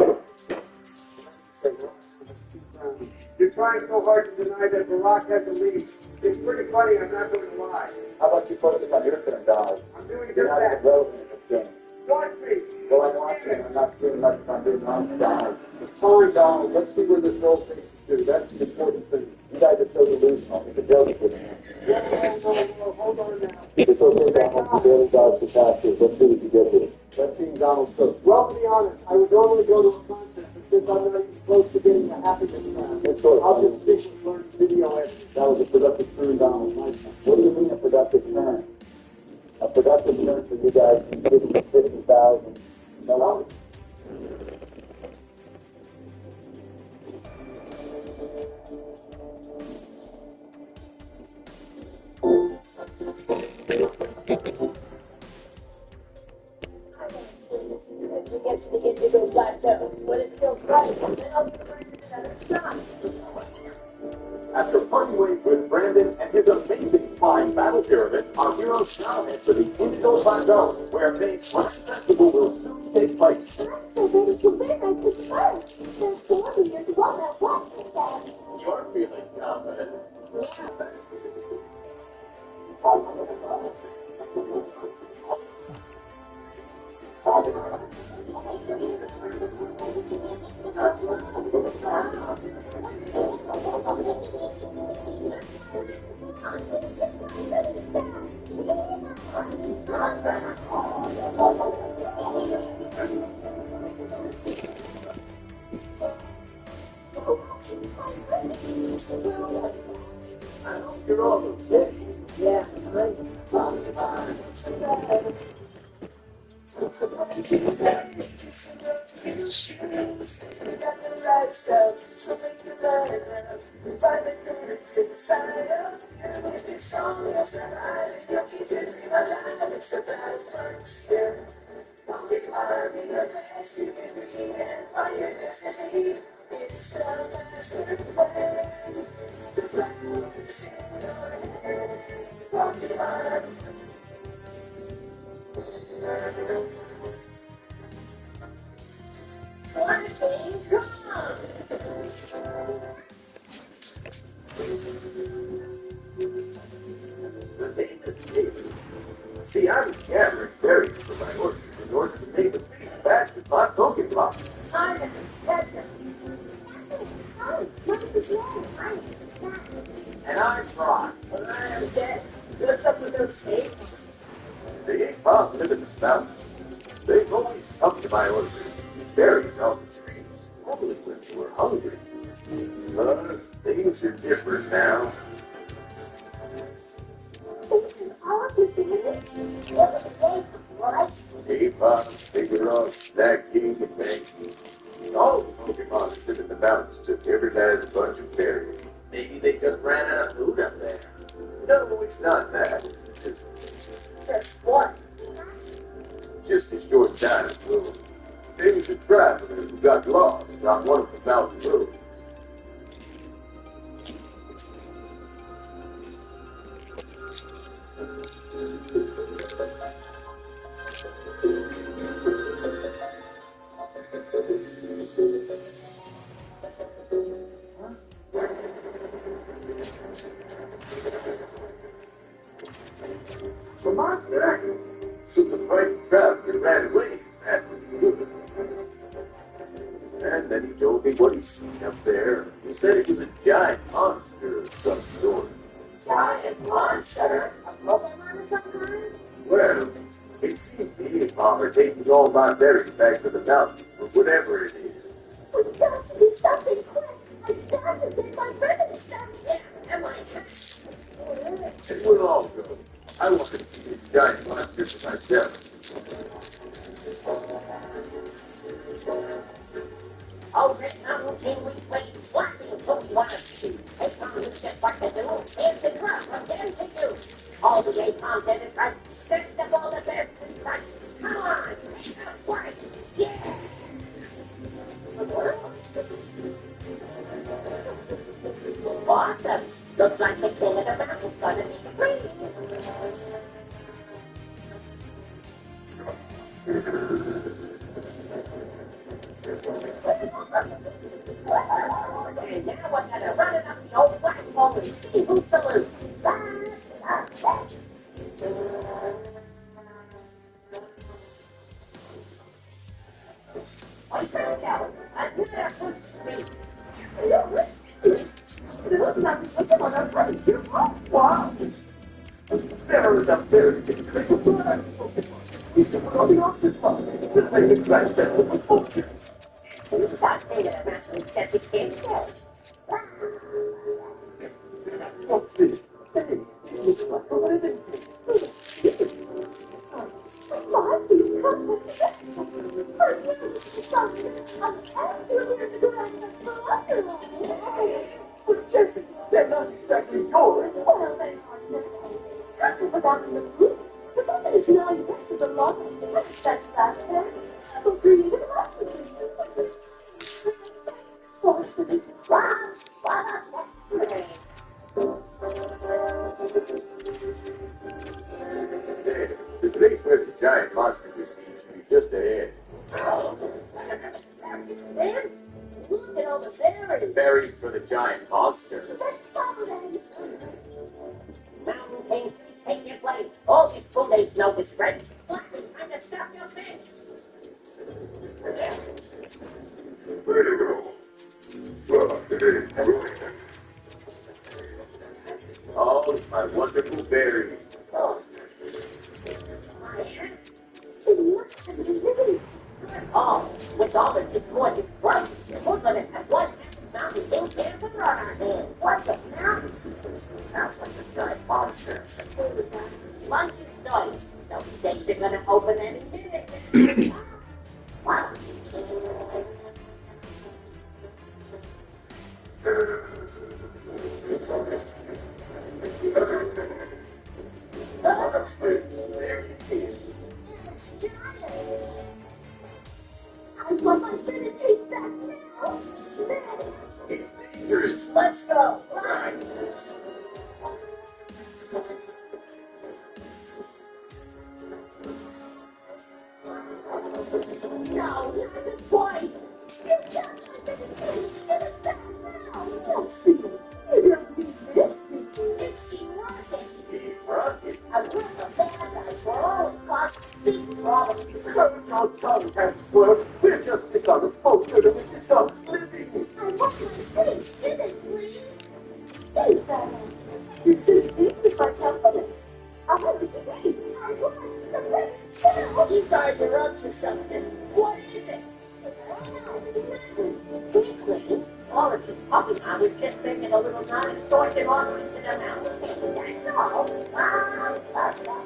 [SPEAKER 7] You're trying so hard to deny that Barack has a lead. It's pretty funny, I'm not going to lie.
[SPEAKER 6] How about you focus on your turn, Donald?
[SPEAKER 7] I'm doing
[SPEAKER 6] You're
[SPEAKER 7] just
[SPEAKER 6] not
[SPEAKER 7] that.
[SPEAKER 6] relevant in this game.
[SPEAKER 7] Watch me.
[SPEAKER 6] Well, I'm watching. I'm not seeing much of my good runs, Donald.
[SPEAKER 7] Fine, Donald. Let's see where this role takes you to. That's the important thing.
[SPEAKER 6] You guys are so delusional. It's a joke with me.
[SPEAKER 7] No, hold on now.
[SPEAKER 6] It's okay, Donald. You barely dodged the passes. Let's see what you get here.
[SPEAKER 7] Let's see Donald cook. Well, to be honest, I would normally go to a concert, but since I'm not even close to getting the happiness crown, I'll just stick with learning video editing.
[SPEAKER 6] That was a productive turn, Donald. What do you mean a productive turn? A productive turn for you guys is 50,000. No.
[SPEAKER 2] As we get to the indigo plateau, when it feels right, then I'll give Brandon another shot.
[SPEAKER 1] After parting ways with Brandon and his amazing flying battle pyramid, our heroes now head for the Indigo Plateau, where May's last festival will soon take place.
[SPEAKER 2] I'm so ready to win at this first. There's 4 years to go that watch.
[SPEAKER 1] You're feeling confident. I hope you're all okay.
[SPEAKER 2] Yeah, right.
[SPEAKER 1] The name is David. See, I'm gathering berries for my orchard in order to make a big batch of my Pokemon.
[SPEAKER 2] Simon, catch him.
[SPEAKER 1] And I'm Ron.
[SPEAKER 2] But I am dead. What's up with those snakes?
[SPEAKER 1] They ain't positive in the mountains. They've always come to my orchard and berries off the trees, only when they were hungry. But things are different now. Hey, Pop, figure out Snack King and Mankey. All the Pokemon that live in the mountains took every guy's a bunch of berries. Maybe they just ran out of food up there. No, it's not that. It's
[SPEAKER 2] Just what?
[SPEAKER 1] just a short time ago. There was a traveler who got lost on one of the mountain roads. Vermont's Kraken. So the frightened traveler ran away after he would. And then he told me what he'd seen up there. He said it was a giant monster of some sort.
[SPEAKER 2] Giant monster? A Pokemon of some kind?
[SPEAKER 1] Well, it seems the Eepom are taking all my berries back to the mountains, or whatever it is.
[SPEAKER 2] We've got to do something quick. I've got to get my friend back here. Am I?
[SPEAKER 1] And we'll all go. I want to see this giant monster for myself.
[SPEAKER 2] Oh, this mountain king we played flatly until we want to see. Hey, Tom, you just what to do. Here's the club from them to you. All the way, Tom, get it right. Send the ball to best in touch. Come on, make a play. Yeah. Awesome. Looks like the king of the mountain's gonna be free. And now we're gonna run it up the old flagpole and see who salutes. I found out. I did our good speech.
[SPEAKER 7] There's nothing to come on our right here. Oh, wow. There is a very significant flag. He's doing all the opposite part. This thing is crash test with fortunes.
[SPEAKER 2] Stop saying that I'm actually skeptic can't say.
[SPEAKER 7] What's this? Say, it looks like a wedding feast. But Jesse, they're not exactly yours.
[SPEAKER 2] Well, they are not. That's what forgotten the group. Possession is 9 cents of the law. That's last term. So created a masterpiece.
[SPEAKER 5] The place where the giant monster was seen should be just ahead.
[SPEAKER 2] There? Look at all the berries.
[SPEAKER 5] Berries for the giant monster.
[SPEAKER 2] Mountain King, please take your place. All this food ain't no disgrace. Slapping, time to stop your bench.
[SPEAKER 6] Way to go.
[SPEAKER 5] Oh, my wonderful berries.
[SPEAKER 2] Oh, with all the support this growth, we're gonna have one Mountain King cancer on our hands. What's a mountain?
[SPEAKER 5] Sounds like a giant monster.
[SPEAKER 2] Lunch is done. Those days are gonna open any minute. Wow. It's giant. I want my centerpiece back now.
[SPEAKER 5] It's dangerous.
[SPEAKER 2] Let's go. Run. No, not the point. You got my centerpiece. Give it back now. Don't see it. You don't need this. It's she rocket.
[SPEAKER 5] Rocket.
[SPEAKER 2] I work a bad guy for all its cost. Things wrong.
[SPEAKER 7] Courage our tongue has its work. We're just misunderstood and we're misunderstanding.
[SPEAKER 2] I want my face. Give it, please. Hey, Batman.
[SPEAKER 7] You said peace with my company.
[SPEAKER 2] I want to be. I want the red. You guys are up to something. What is it? Quickly. All of you puppy I was just making a little non-extortion offering to the mountain. That's all.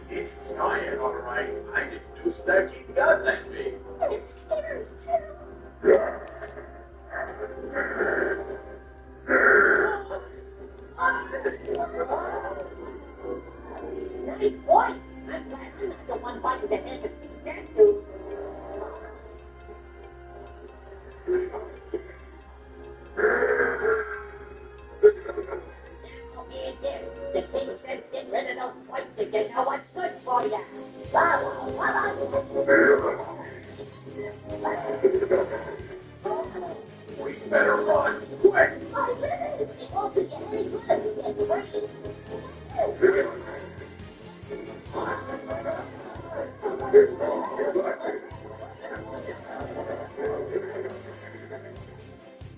[SPEAKER 5] It's giant, all right. I didn't know Stacky got that big.
[SPEAKER 2] It's scary too. Nice boy. I'm glad I'm not the one biting the head that feeds that dude. Now, here, there. The king says get rid of those fights to get know what's good for you.
[SPEAKER 5] We better run. Quick.
[SPEAKER 2] It won't do you any good if you get rushed.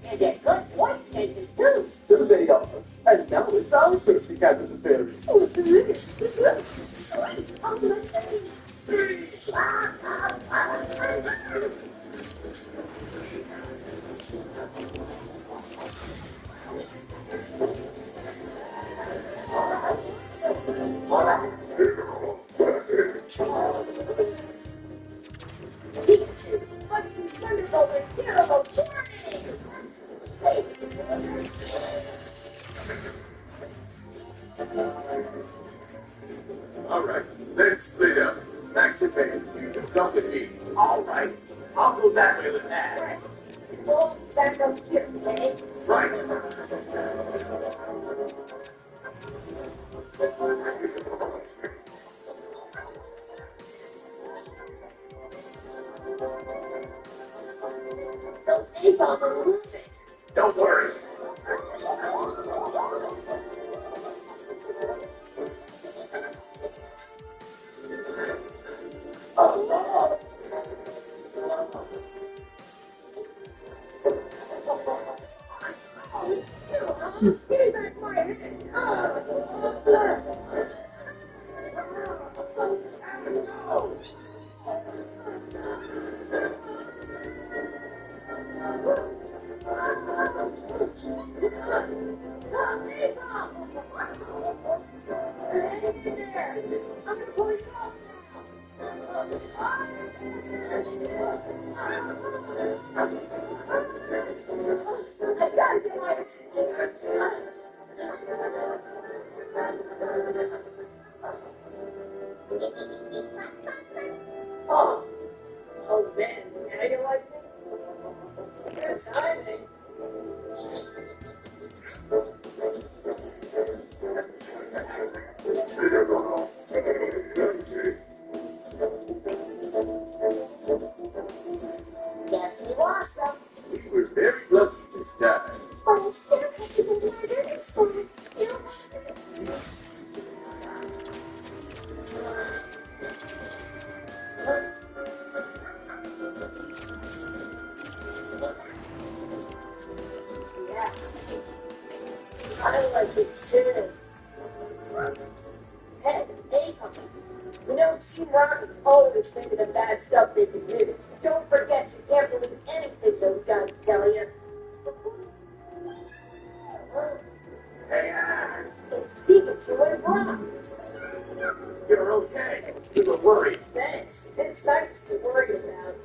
[SPEAKER 2] And they're good white cases too.
[SPEAKER 7] So they are. And now it's our turn to gather the berries.
[SPEAKER 2] Oh, it's delicious. How can I say?
[SPEAKER 5] All right, let's split up. Max and Ben, you can come with me.
[SPEAKER 7] All right. I'll go that way with that.
[SPEAKER 2] Well, back up here, okay?
[SPEAKER 5] Right.
[SPEAKER 2] Those A-bombs are losing.
[SPEAKER 7] Don't worry.
[SPEAKER 2] Get back my head. I gotta get my Oh, oh man, now you like me? Yes, I think. Guess we lost them.
[SPEAKER 5] We were very lucky this time.
[SPEAKER 2] But it's still has to be murdered and stolen. Yeah. I like it too. Hey, hey, company. You know, Team Rocket's always thinking of bad stuff they can do. Don't forget, you can't believe anything those guys tell you.
[SPEAKER 7] Hey, Ash.
[SPEAKER 2] It's Pikachu and Brock.
[SPEAKER 7] You're okay. You were worried.
[SPEAKER 2] Thanks. It's nice to be worried about.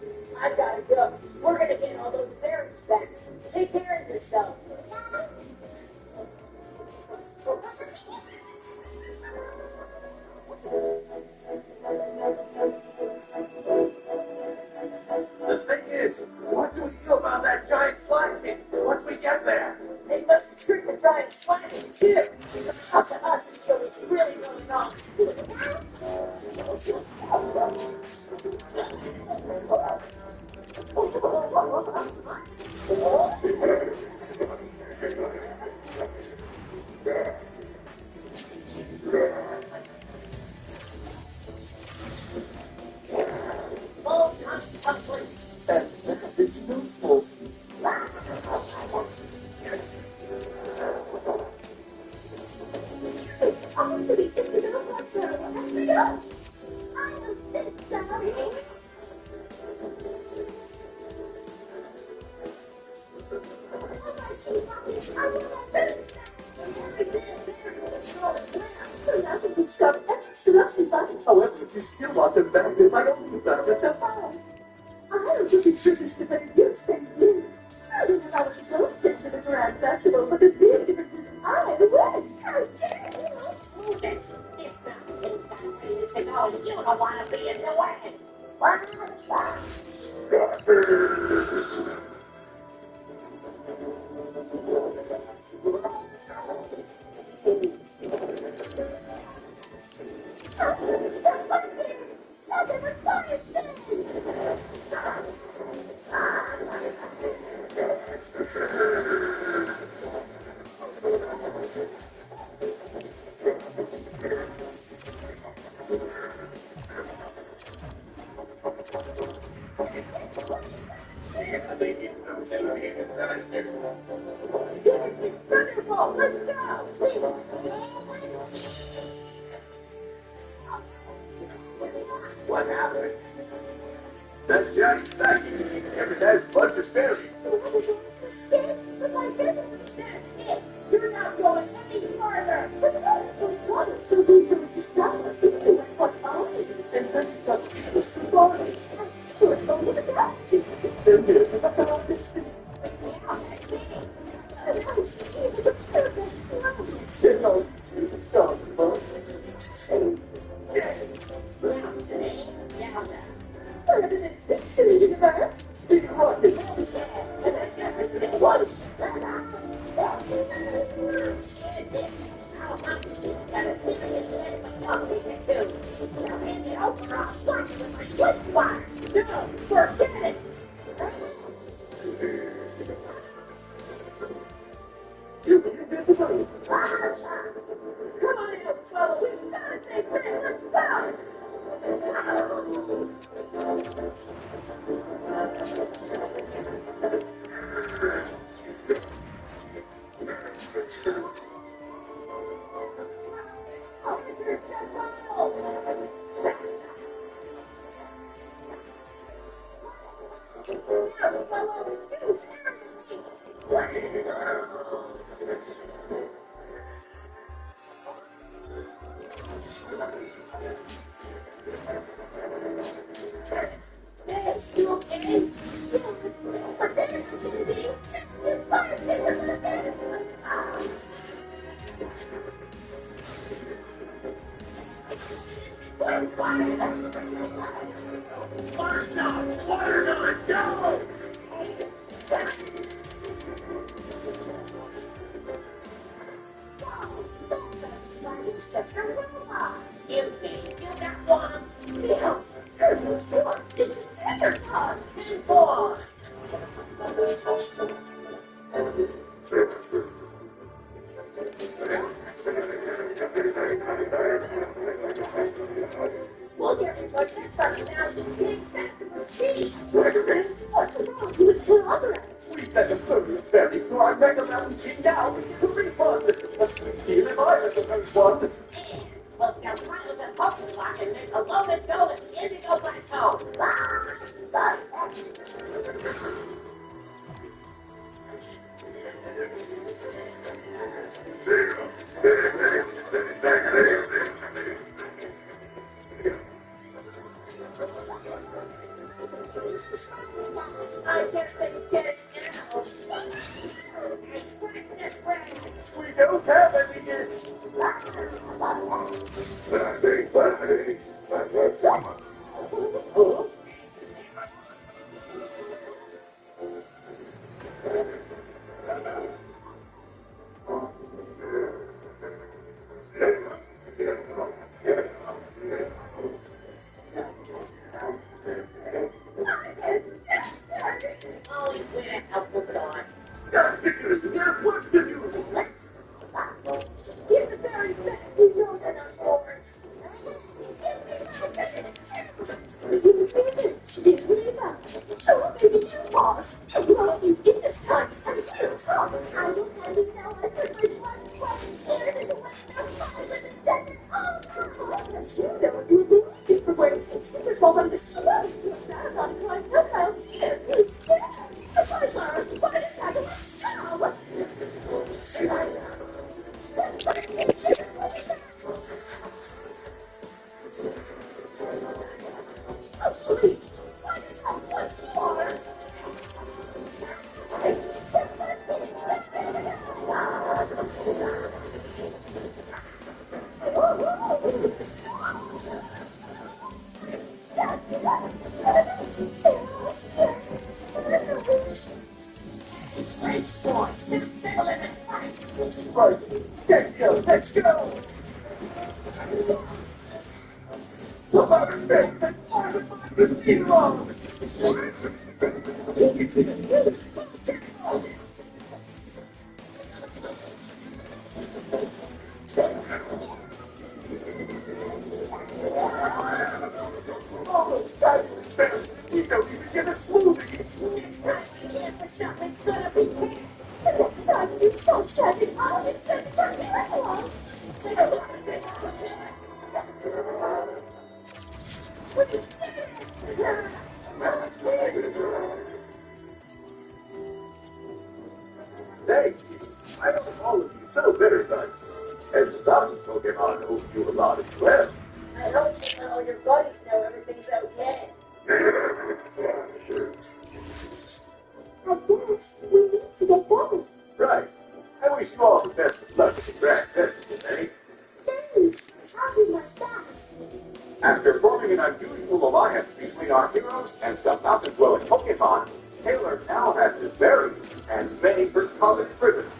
[SPEAKER 2] I gotta go. We're gonna get all those berries back. Take care of yourself.
[SPEAKER 7] The thing is, what do we do about that giant slime pit once we get there?
[SPEAKER 2] They must have tricked the giant slime too. It's up to us to show what's really going on. Oh,
[SPEAKER 5] It's useful.
[SPEAKER 2] I'm gonna be into the water. Let me go. I am sick, Sally.
[SPEAKER 7] However, if you still want them back, they might only deserve it to follow.
[SPEAKER 2] I don't think it's tricky to better use things you. I don't know how it's supposed to the grand festival, but the big difference is I win. How dare you? This not things that things to go. You don't want to be in the way. What's that? Wonderful. Let's go.
[SPEAKER 7] What happened? That giant stacking is eating every guy's bunch of berries.
[SPEAKER 2] You're not going any further. So he's going to stop us and do what's on. And then he's got to the support. So it's going to the gas. It's
[SPEAKER 7] know, it's stuff, bro. Big rocket. You did the move.
[SPEAKER 2] Come on out, fellow. We've got to take Kraken. Let's go. Officer, step Look, everybody, that's fucking now. Get back to the seat. What's wrong with the other end?
[SPEAKER 7] We had the food very so I recommend you now we get a refund. Even if I had the first one.
[SPEAKER 2] And let's get right of the puppy block and make a loaded go at the Indigo Plateau. I guess they get it now.
[SPEAKER 7] We don't have any yet.
[SPEAKER 2] Always with a helpful dog.
[SPEAKER 7] That's because there's work to do.
[SPEAKER 2] He's the very best. You know they're not yours. So maybe you lost. Well, it's just time. I'm sure it's wrong. I don't want to know what the different ways and singers while I'm the story. That's not my time. Here. What is that?
[SPEAKER 7] Let's go! Come on and make the hero! Almost got it. You don't even get a smoothie.
[SPEAKER 2] Next time you chance for something's gonna be taken. The next time you start chatting, I'll be checking for you.
[SPEAKER 5] Thank you. I know all of you so very much. And some Pokemon owe you a lot as well.
[SPEAKER 2] I hope you and all your buddies know everything's okay. I guess we need to get going.
[SPEAKER 5] Right. I wish you all the best of luck with the grand festival.
[SPEAKER 7] alliance between our heroes and some mountain-dwelling Pokemon, Taylor now has his berries and many colored ribbons,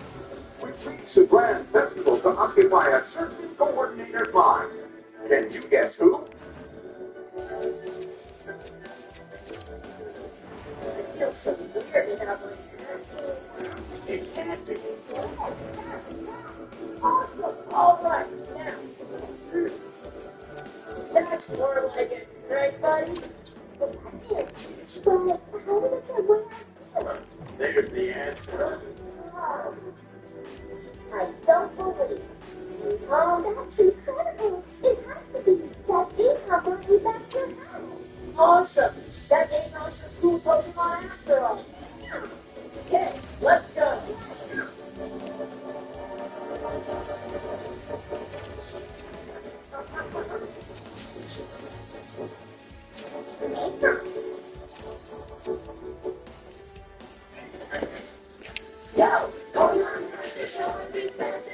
[SPEAKER 7] which leads the grand festival to occupy a certain coordinator's mind. Can you guess who?
[SPEAKER 2] I feel so weird in our
[SPEAKER 7] It can't be.
[SPEAKER 2] All right, now. That's more like it, right, buddy? Well, that's it. But how did I get where I feel?
[SPEAKER 7] There's the answer.
[SPEAKER 2] I don't believe. Oh, that's incredible. It has to be. That is how bringing back your house. Awesome. That ain't no some cool Pokemon after all. Okay, let's go. Yo, going on the show and be fancy.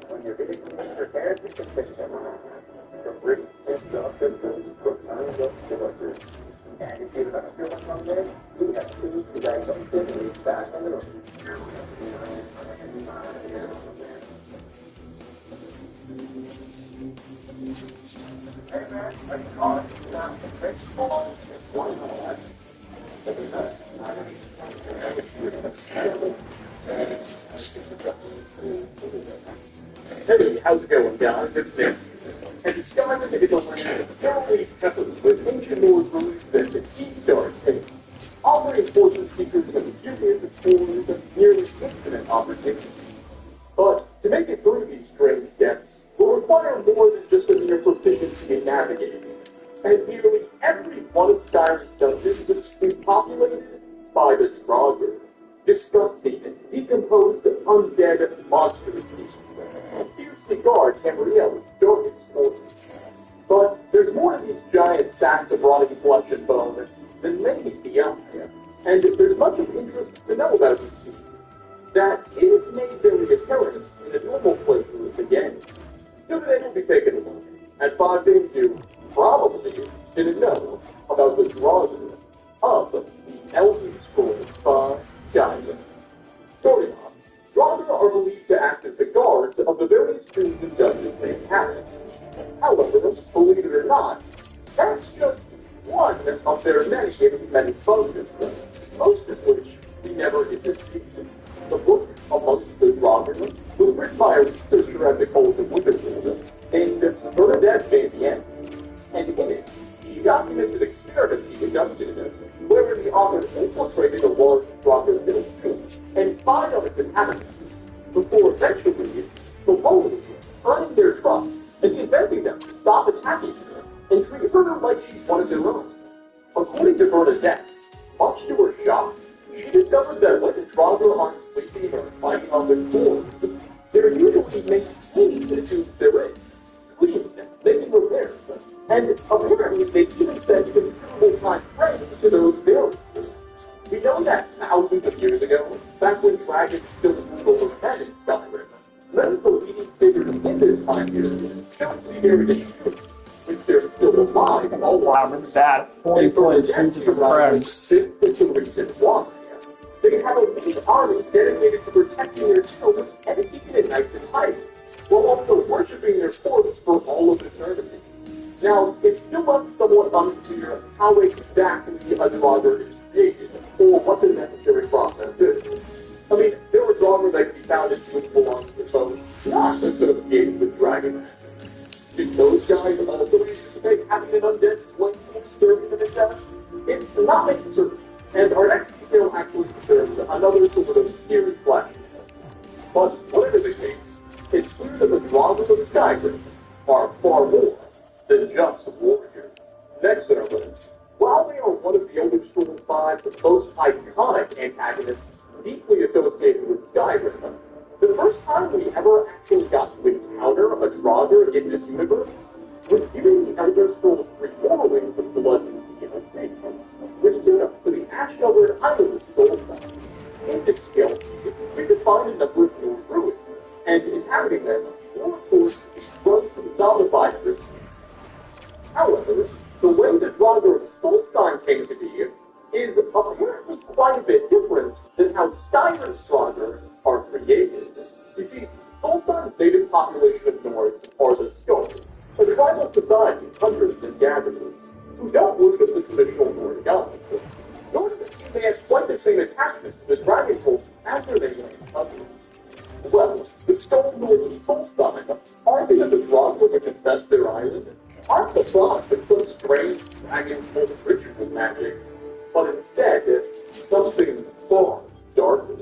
[SPEAKER 7] When you're getting prepared to convict them, the bridge is up and goes to times of selectors. And if you're not feeling from there, you have to choose the right of the back on the road. Hey man, I caught it. Now, it's small. It's one of that. Doesn't matter. Hey, how's it going, guys? It's Nick. And Skyrim is a land thoroughly peppered with ancient lore beliefs that the Keystone takes, offering important features of curious explorers and nearly infinite opportunities. But to make it through these strange depths will require more than just a mere proficiency in navigating, as nearly every one of Skyrim's dungeons is populated by the Draugr, disgusting and decomposed undead monsters. Fiercely guard Tamriel's darkest fortress. But there's more to these giant sacks of rotting flesh and bone than many beyond them, and there's much of interest to know about these scenes that is made very apparent in the normal playthrough of the game. So today we'll be taking a look at 5 things you probably didn't know about the Draugr of the Elder Scrolls V Skyrim. Starting off, Draugr are believed to act as the guards of the various tombs and dungeons they inhabit. However, believe it or not, that's just one of their many functions, most of which we never get to see. The book amongst the Draugr was written by a researcher at the College of Winterfield named Bernadette Van Dien, and in it, she documented an experiment he conducted where the author infiltrated a large Draugr-filled tomb and spied on its inhabitants, before eventually, supposedly, earning their trust and convincing them to stop attacking her and treat her like she's one of their own. According to Bernadette, much to her shock, she discovered that when the Draugr aren't sleeping or fighting on their floors, they're usually maintaining the tombs they're in, cleaning them, making repairs, and apparently they even spend considerable time praying to those buried. We know that thousands of years ago, back when dragons still ruled over men in Skyrim, many of the leading figures in this time period chose to be buried in tombs, which they're still alive.
[SPEAKER 3] Oh wow, look at that. 40 points into the Preds.
[SPEAKER 7] This is the reason why. They have a mini army dedicated to protecting their children and keeping it nice and tight, while also worshipping their corpse for all of eternity. Now, it's still left somewhat unclear how exactly a Draugr is created, or what the necessary process is. I mean, there were Draugr that could found its useful on the folks not associated with Dragon. Did those guys also anticipate having an undead slave serving them in death? It's not making certain, and our next detail actually deserves another sort of series flash. But whatever the case, it's clear that the dramas of Skyrim are far more than just warriors. Next on our list, while they are one of the Elder Scrolls V's most iconic antagonists deeply associated with Skyrim, the first time we ever actually got to encounter a Draugr in this universe was during the Elder Scrolls III Morrowings of Blood and DLC, which took us to the ash-covered island of Solstheim. In this skills, we could find a number of new ruins, and inhabiting them were, of course, gross zombified creatures. However, the way the Draugr of Solstheim came to be is apparently quite a bit different than how Skyrim's Draugr are created. You see, Solstheim's native population of Nords are the Skulls, a tribal society of hunters and gatherers who don't worship the traditional Nord gods. Nor does it seem they have quite the same attachment to the dragon cult as their mainland hunters. Well, the Skull Lords of Solstheim argue that the Draugr would confess their island aren't the product of some strange dragon cult ritual magic, but instead something far darker.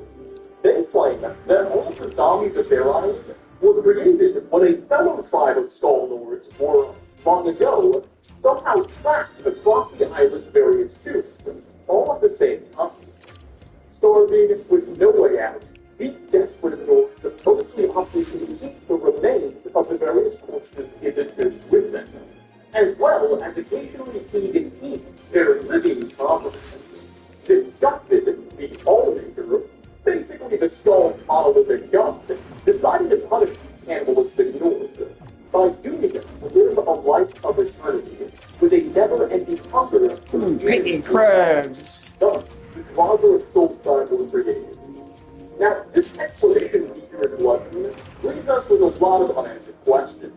[SPEAKER 7] They claim that all the zombies of their island were created when a fellow tribe of Skull Lords were, long ago, somehow trapped across the island's various tubes, all at the same time. Starving with no way out, these desperate Nords mostly opted to keep the remains of the various corpses in the tubes with them, as well as occasionally feed and eat their living comrades. Disgusted, the Allmaker, basically the Skull's monolithic god, decided to punish these cannibalistic Nords by dooming them to live a life of eternity with a never-ending hunger for
[SPEAKER 3] Picking crabs.
[SPEAKER 7] Thus, the Draugr of Solstheim was created. Now, this explanation feature in Bloodmoon leaves us with a lot of unanswered questions.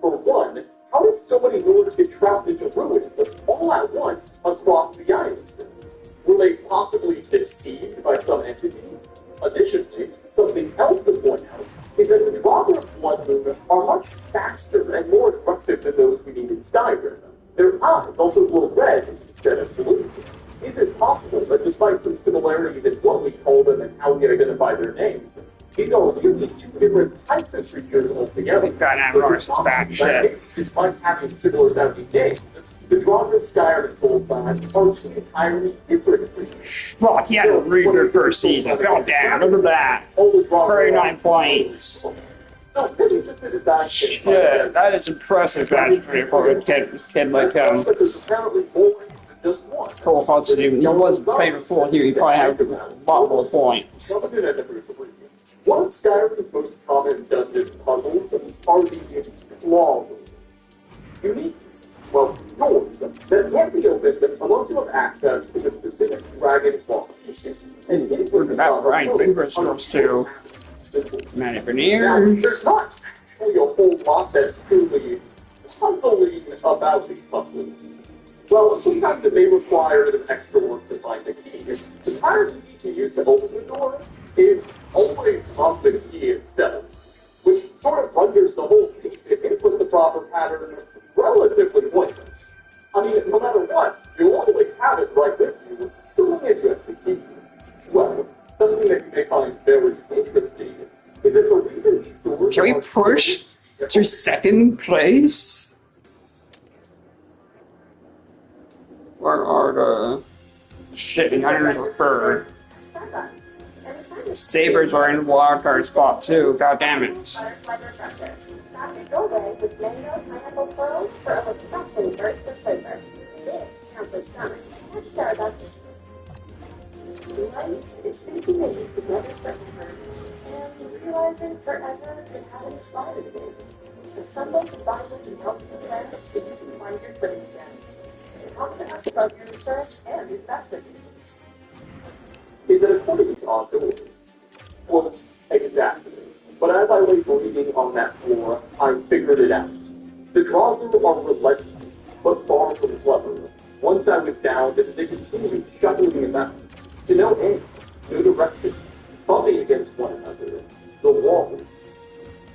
[SPEAKER 7] For one, how did so many Nords get trapped into ruins all at once across the island? Were they possibly deceived by some entity? Additionally, something else to point out is that the Draugr of Bloodmoon are much faster and more aggressive than those we need in Skyrim. Their eyes also glow red instead of blue. Is it possible that despite some similarities in what we call them and how we identify their names, these are really two different types of creatures altogether?
[SPEAKER 3] God, I'm racist back shit.
[SPEAKER 7] Despite having similar sounding names, the Draugr of Skyrim and Solstheim are two entirely different creatures.
[SPEAKER 3] Fuck, he had to read their first season. God damn, look at that. 39 points.
[SPEAKER 7] So, this is just a design
[SPEAKER 3] Shit, that is impressive, actually, for a kid like him.
[SPEAKER 7] But there's apparently more than just one.
[SPEAKER 3] Cole Hudson, he wasn't playing before here, he probably had a lot more points.
[SPEAKER 7] One of Skyrim's most common dungeon puzzles are the claw doors. Unique, well, doors that can't be opened unless you have access to the specific dragon claw pieces. And
[SPEAKER 3] What about Brian Fingers goes to Manny
[SPEAKER 7] Now, there's
[SPEAKER 3] Veneers?
[SPEAKER 7] not actually a whole lot that's truly puzzling about these puzzles. Well, sometimes it may require some extra work to find the key. The pattern you need to use to open the door is always on the key itself, which sort of renders the whole thing, if it's with the proper pattern, relatively pointless. I mean, no matter what, you'll always have it right with you, so long as you have the key. Well, something that you may find very interesting is that the reason these doors
[SPEAKER 3] Can we
[SPEAKER 7] are
[SPEAKER 3] push to second place? Where are the shit hunters were third?
[SPEAKER 2] Starbucks. Every time you
[SPEAKER 3] Sabres are in the wildcard spot too, god damn it.
[SPEAKER 2] butterfly refresher. Dr. Gourmet with mango pineapple pearls for a refreshing burst of flavor. This counts as summer at Starbucks. Life is thinking that you together forever, and realizing forever that having inspired you. The Sunbook Advisor can help you plan so you can find your footing again. Talk to us about your research and investigations.
[SPEAKER 7] is that according to Onto, well, exactly. But as I lay bleeding on that floor, I figured it out. The Draugr are relentless, but far from clever. Once I was down, they continued shuttling me about, to no end, no direction, bumping against one another, the walls.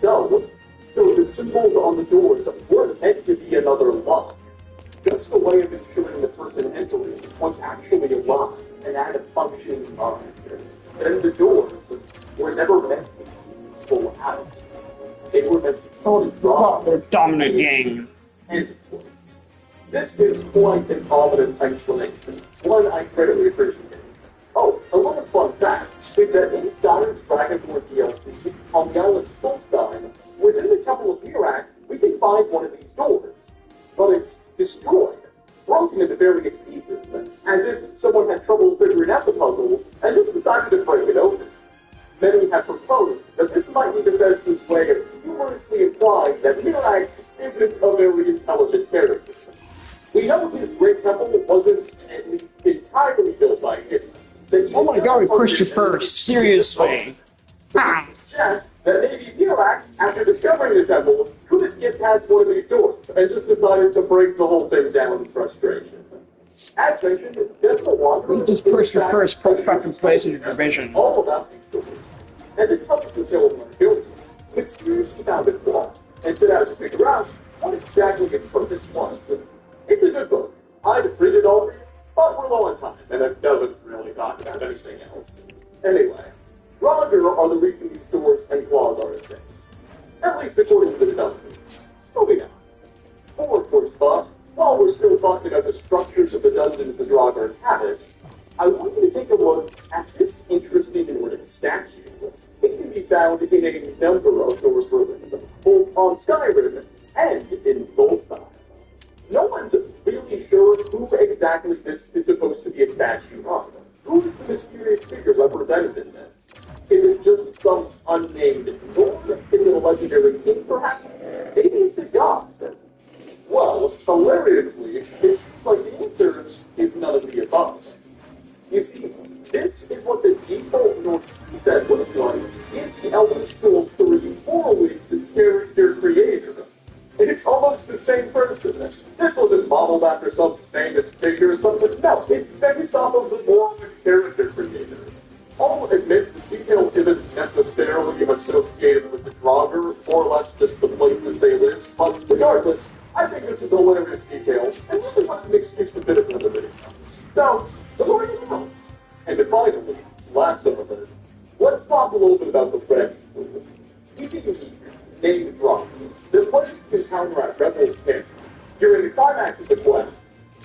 [SPEAKER 7] So the symbols on the doors weren't meant to be another lock. Just a way of ensuring the person entering was actually alive and had a functioning mind. And the doors were never meant to be full out. They were meant to be drawn.
[SPEAKER 3] Their dominant game.
[SPEAKER 7] And this is quite an ominous explanation, one I greatly appreciate. Oh, a little fun fact is that in Stein's Dragon Lore DLC, on the island of Solstein, within the Temple of Mirak, we can find one of these doors. But it's destroyed, broken into various pieces, as if someone had trouble figuring out the puzzle and just decided to break it open. Many have proposed that this might be Bethesda's way of humorously implying that Mirak isn't a very intelligent character. We know this great temple wasn't at least entirely built by him.
[SPEAKER 3] Oh my god, we pushed you first. Seriously. Ah.
[SPEAKER 7] Suggests that maybe Mirak, after discovering the temple, couldn't get past one of these doors and just decided to break the whole thing down in frustration. As mentioned, Decimal Wanderer
[SPEAKER 3] We just pushed you first, fucking place in your division.
[SPEAKER 7] all about these doors. As it tells the tale of ability, mysteriously found its flaw and set out to figure out what exactly its purpose was. It's a good book. I'd read it all, but we're low on time, and it doesn't really talk about anything else. Anyway, Roger are the reason these doors and claws are a thing. At least according to the developers. Moving on. For of course, while we're still talking about the structures of the dungeons the Draugr inhabit, I want you to take a look at this interesting Nordic statue. It can be found in a number of Norse ruins, both on Skyrim and in Solstheim. No one's really sure who exactly this is supposed to be a statue of. Who is the mysterious figure represented in this? Is it just some unnamed Nord? Is it a legendary king, perhaps? Maybe it's a god. Well, hilariously, it seems like the answer is none of the above. You see, this is what the default Norse set looks like in the Elder Scrolls 3 4-weeks character creator. It's almost the same person. This wasn't modeled after some famous figure or something. No, it's based off of the Norman character creator. I'll admit this detail isn't necessarily associated with the Draugr, more or less just the places they live, but regardless, I think this is a hilarious detail, and really wants an excuse to benefit of the video. So, the more you know. And finally, last of this, let's talk a little bit about the Red Eagle. Using named Draugr, the players can counteract Rebel's camp during the climax of the quest,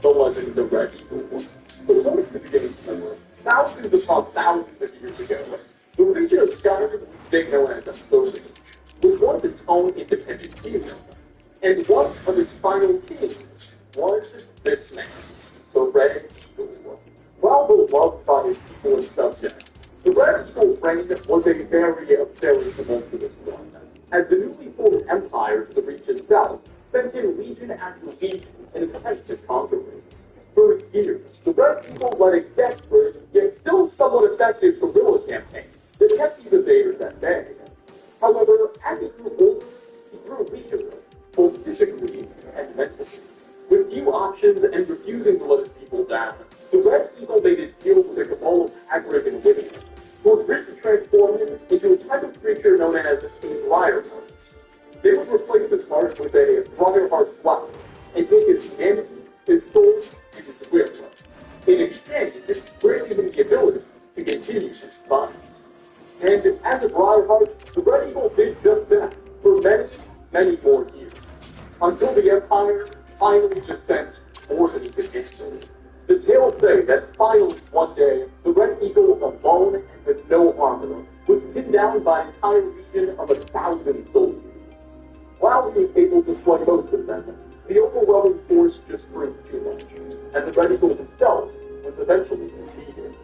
[SPEAKER 7] the legend of the Red Eagle. But towards the beginning of thousands upon thousands of years ago, the region of Skyrim, they know as Sophie, was once its own independent kingdom, and one of its final kings was this man, the Red Eagle. Well beloved by his people and subjects, the Red Eagle's reign was a very tumultuous one, as the newly formed empire to the region south sent in legion after legion in an attempt to conquer it. For years, the Red Eagle led a desperate, yet still somewhat effective guerrilla campaign that kept these invaders at bay. However, as it grew older, it grew weaker, both physically and mentally. With few options and refusing to let its people down, the Red Eagle made a deal with a cabal of Hagrid and Livia, who agreed to transform him into a type of creature known as a Briarheart. They would replace his heart with a Briarheart flower, and take his humanity, his soul, and his will. In exchange, granting him the ability to continue his fight. And as a Briarheart, the Red Eagle did just that for many more years, until the Empire finally just sent more than he could handle. The tales say that finally one day, the Red Eagle, alone and with no armor, was pinned down by an entire legion of 1,000 soldiers. While he was able to slay most of them, the overwhelming force just proved too much, and the Red Eagle himself was eventually defeated.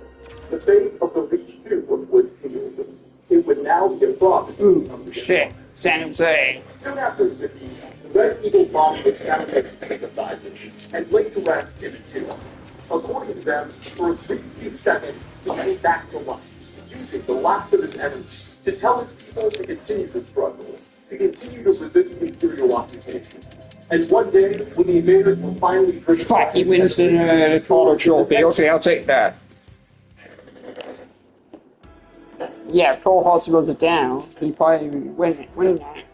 [SPEAKER 7] The fate of the Reach 2 was sealed. It would now be a product of the
[SPEAKER 3] Shit. San Jose.
[SPEAKER 7] Soon after his defeat, the Red Eagle's body was found next to sympathizers and laid to rest in a tomb. According to them, for a brief few seconds, he came back to life, using the last of his enemies to tell his people to continue the struggle, to continue to resist imperial occupation. And one day, when the invaders were finally driven
[SPEAKER 3] Fuck, he wins the Calder Trophy. Okay, I'll take that. Yeah, Troll Halls goes it down. He probably win that.